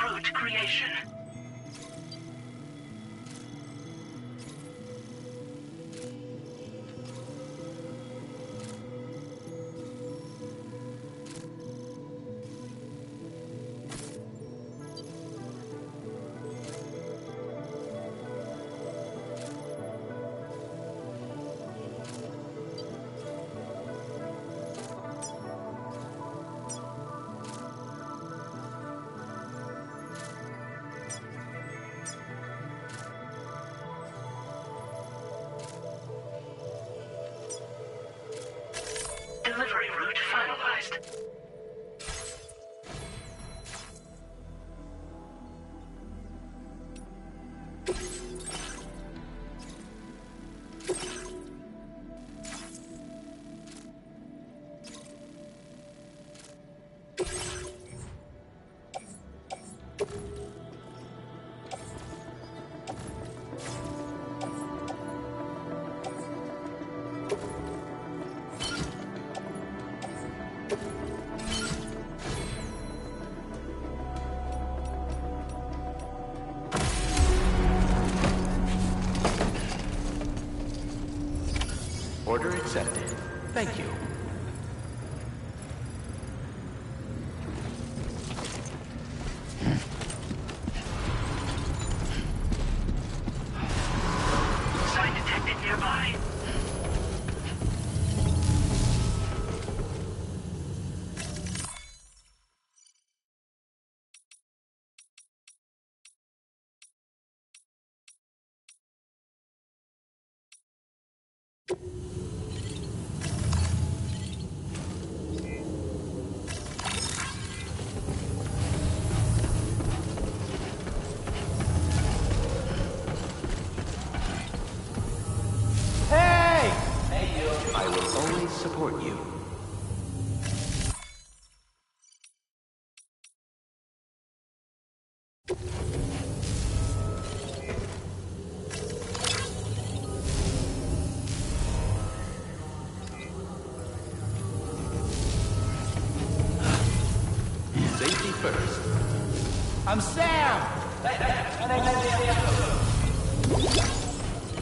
Route creation. advised.
Order accepted. Thank you.
Sign detected nearby.
I will always support you. Safety first.
I'm Sam!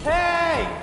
Hey!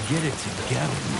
Get it together.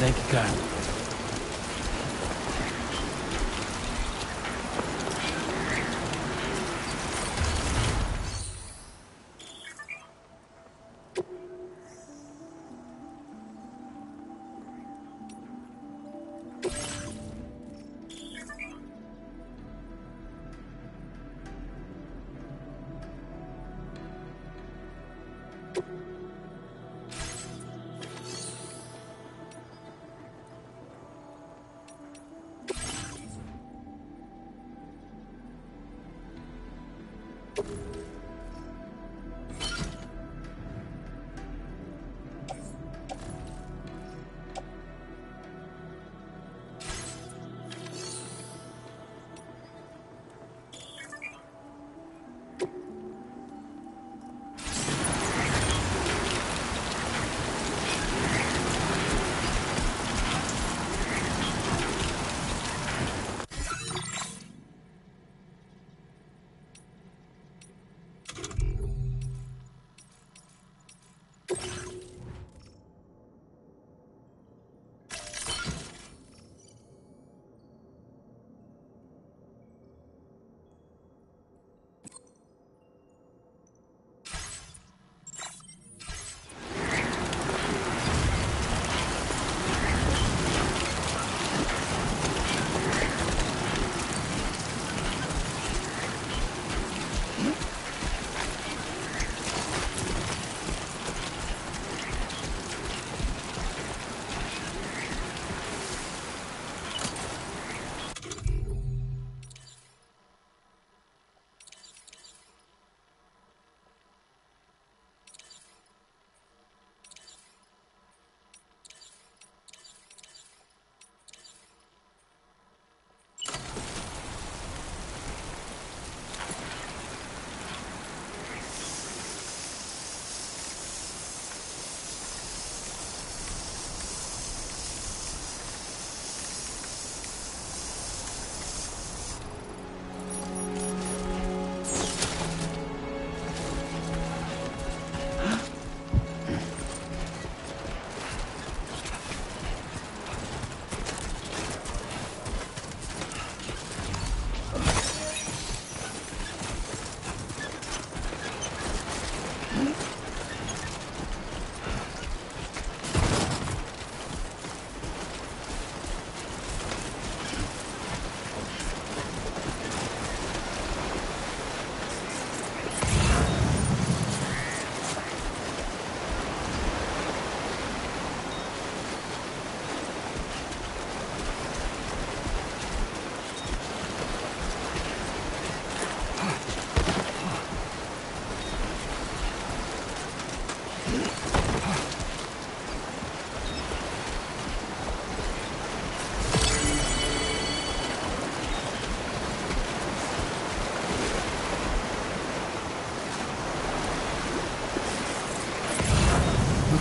Thank you, Kyle.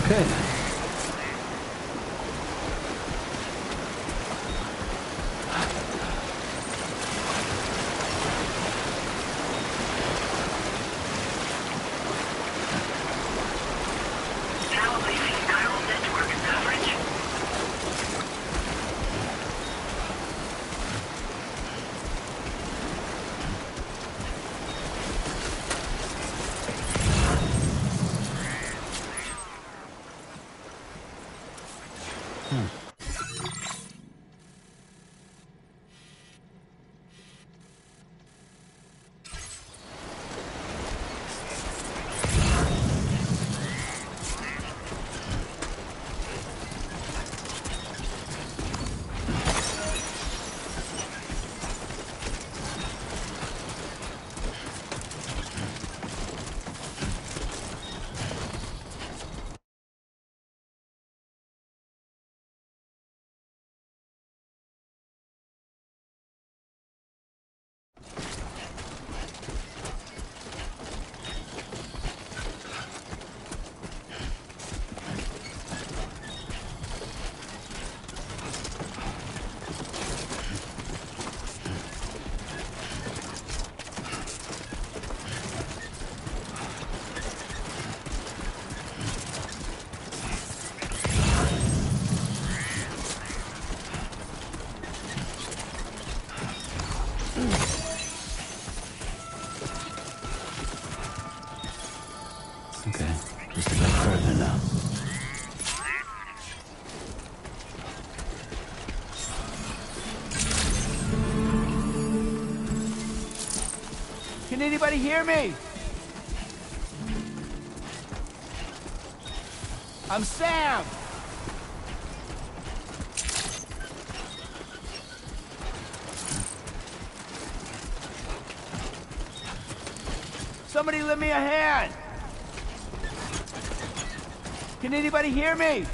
Okay, then.
Now leaving chiral network coverage.
Okay, just a bit further now.
Can anybody hear me? I'm Sam! Somebody lend me a hand! Can anybody hear me?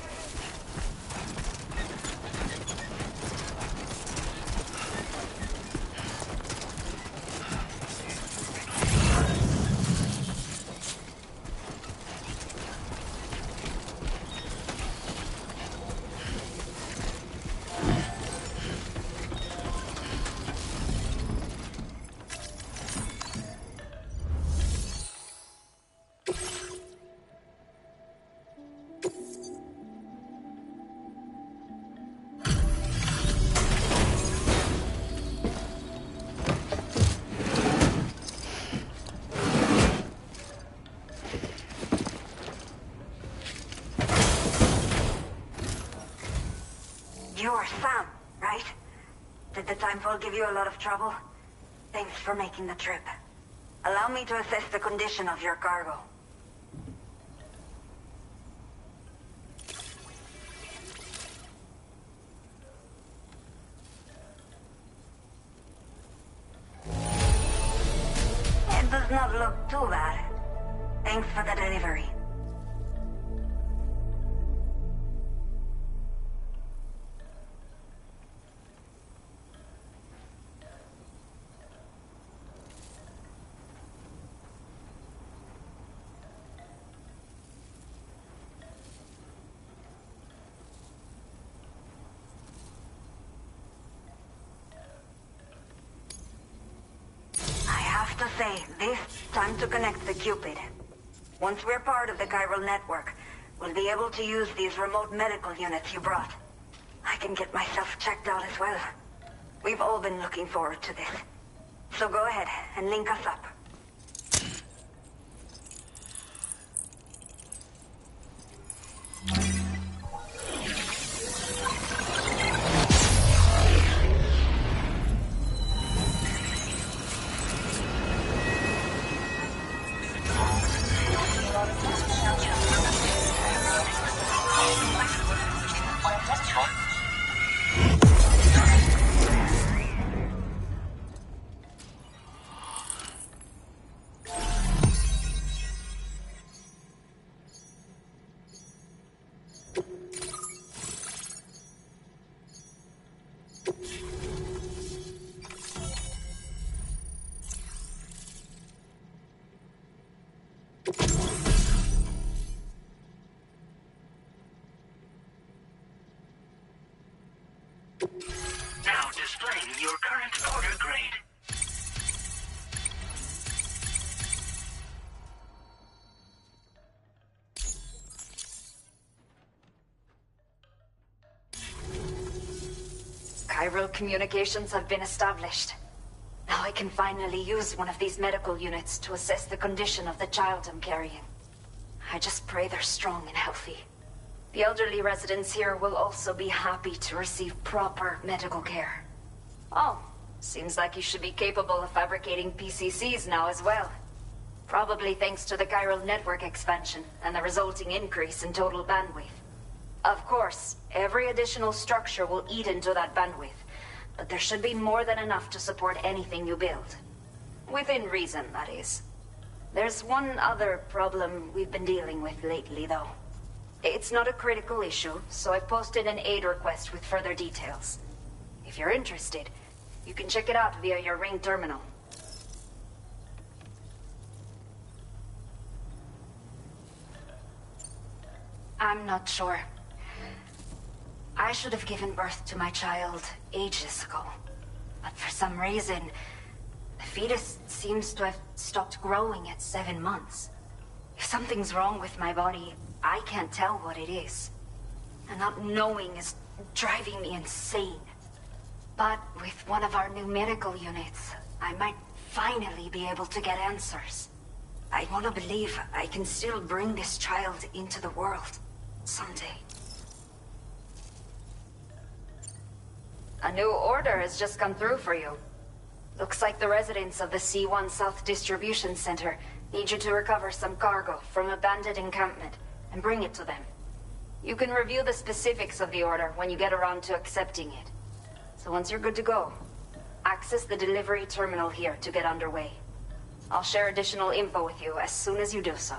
You're Sam, right? Did the Timefall give you a lot of trouble? Thanks for making the trip. Allow me to assess the condition of your cargo. It does not look too bad. Thanks for the delivery. To say, this time to connect the Cupid. Once we're part of the chiral network, we'll be able to use these remote medical units you brought. I can get myself checked out as well. We've all been looking forward to this. So go ahead and link us up.
Now displaying your current order grade.
Chiral communications have been established. Now I can finally use one of these medical units to assess the condition of the child I'm carrying. I just pray they're strong and healthy. The elderly residents here will also be happy to receive proper medical care. Oh, seems like you should be capable of fabricating PCCs now as well. Probably thanks to the chiral network expansion and the resulting increase in total bandwidth. Of course, every additional structure will eat into that bandwidth, but there should be more than enough to support anything you build. Within reason, that is. There's one other problem we've been dealing with lately, though. It's not a critical issue, so I've posted an aid request with further details. If you're interested, you can check it out via your Ring terminal. I'm not sure. I should have given birth to my child ages ago. But for some reason, the fetus seems to have stopped growing at 7 months. If something's wrong with my body, I can't tell what it is. And not knowing is driving me insane. But with one of our new medical units, I might finally be able to get answers. I want to believe I can still bring this child into the world someday. A new order has just come through for you. Looks like the residents of the C1 South Distribution Center need you to recover some cargo from a bandit encampment and bring it to them. You can review the specifics of the order when you get around to accepting it. So once you're good to go, access the delivery terminal here to get underway. I'll share additional info with you as soon as you do so.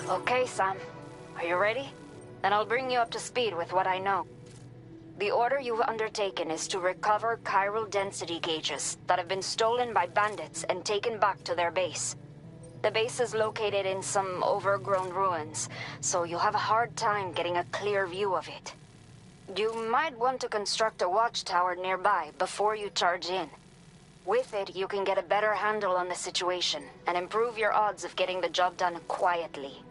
Okay, Sam. Are you ready? Then I'll bring you up to speed with what I know. The order you've undertaken is to recover chiral density gauges that have been stolen by bandits and taken back to their base. The base is located in some overgrown ruins, so you'll have a hard time getting a clear view of it. You might want to construct a watchtower nearby before you charge in. With it, you can get a better handle on the situation and improve your odds of getting the job done quietly.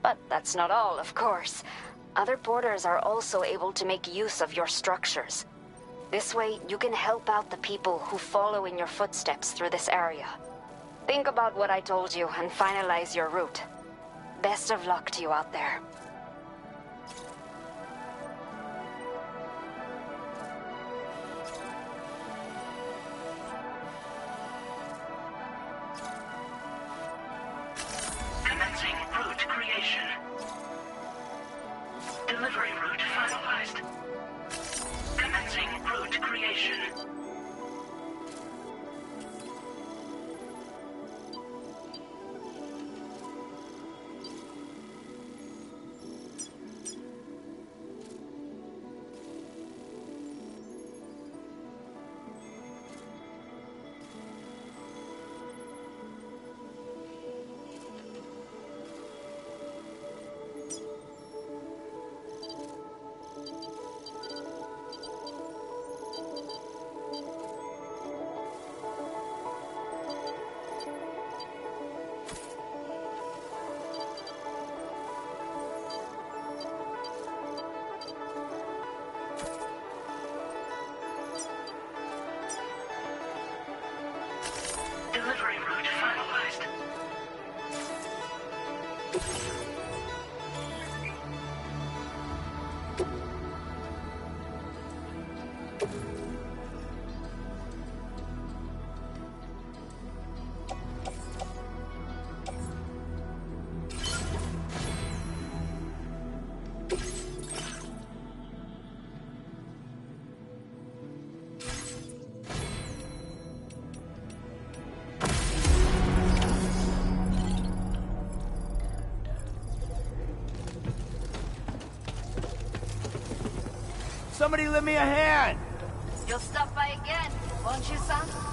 But that's not all, of course. Other porters are also able to make use of your structures. This way, you can help out the people who follow in your footsteps through this area. Think about what I told you and finalize your route. Best of luck to you out there.
Commencing route creation. Delivery route finalized. Commencing route creation. Delivery route finalized.
Somebody lend me a hand!
You'll stop by again, won't you, son?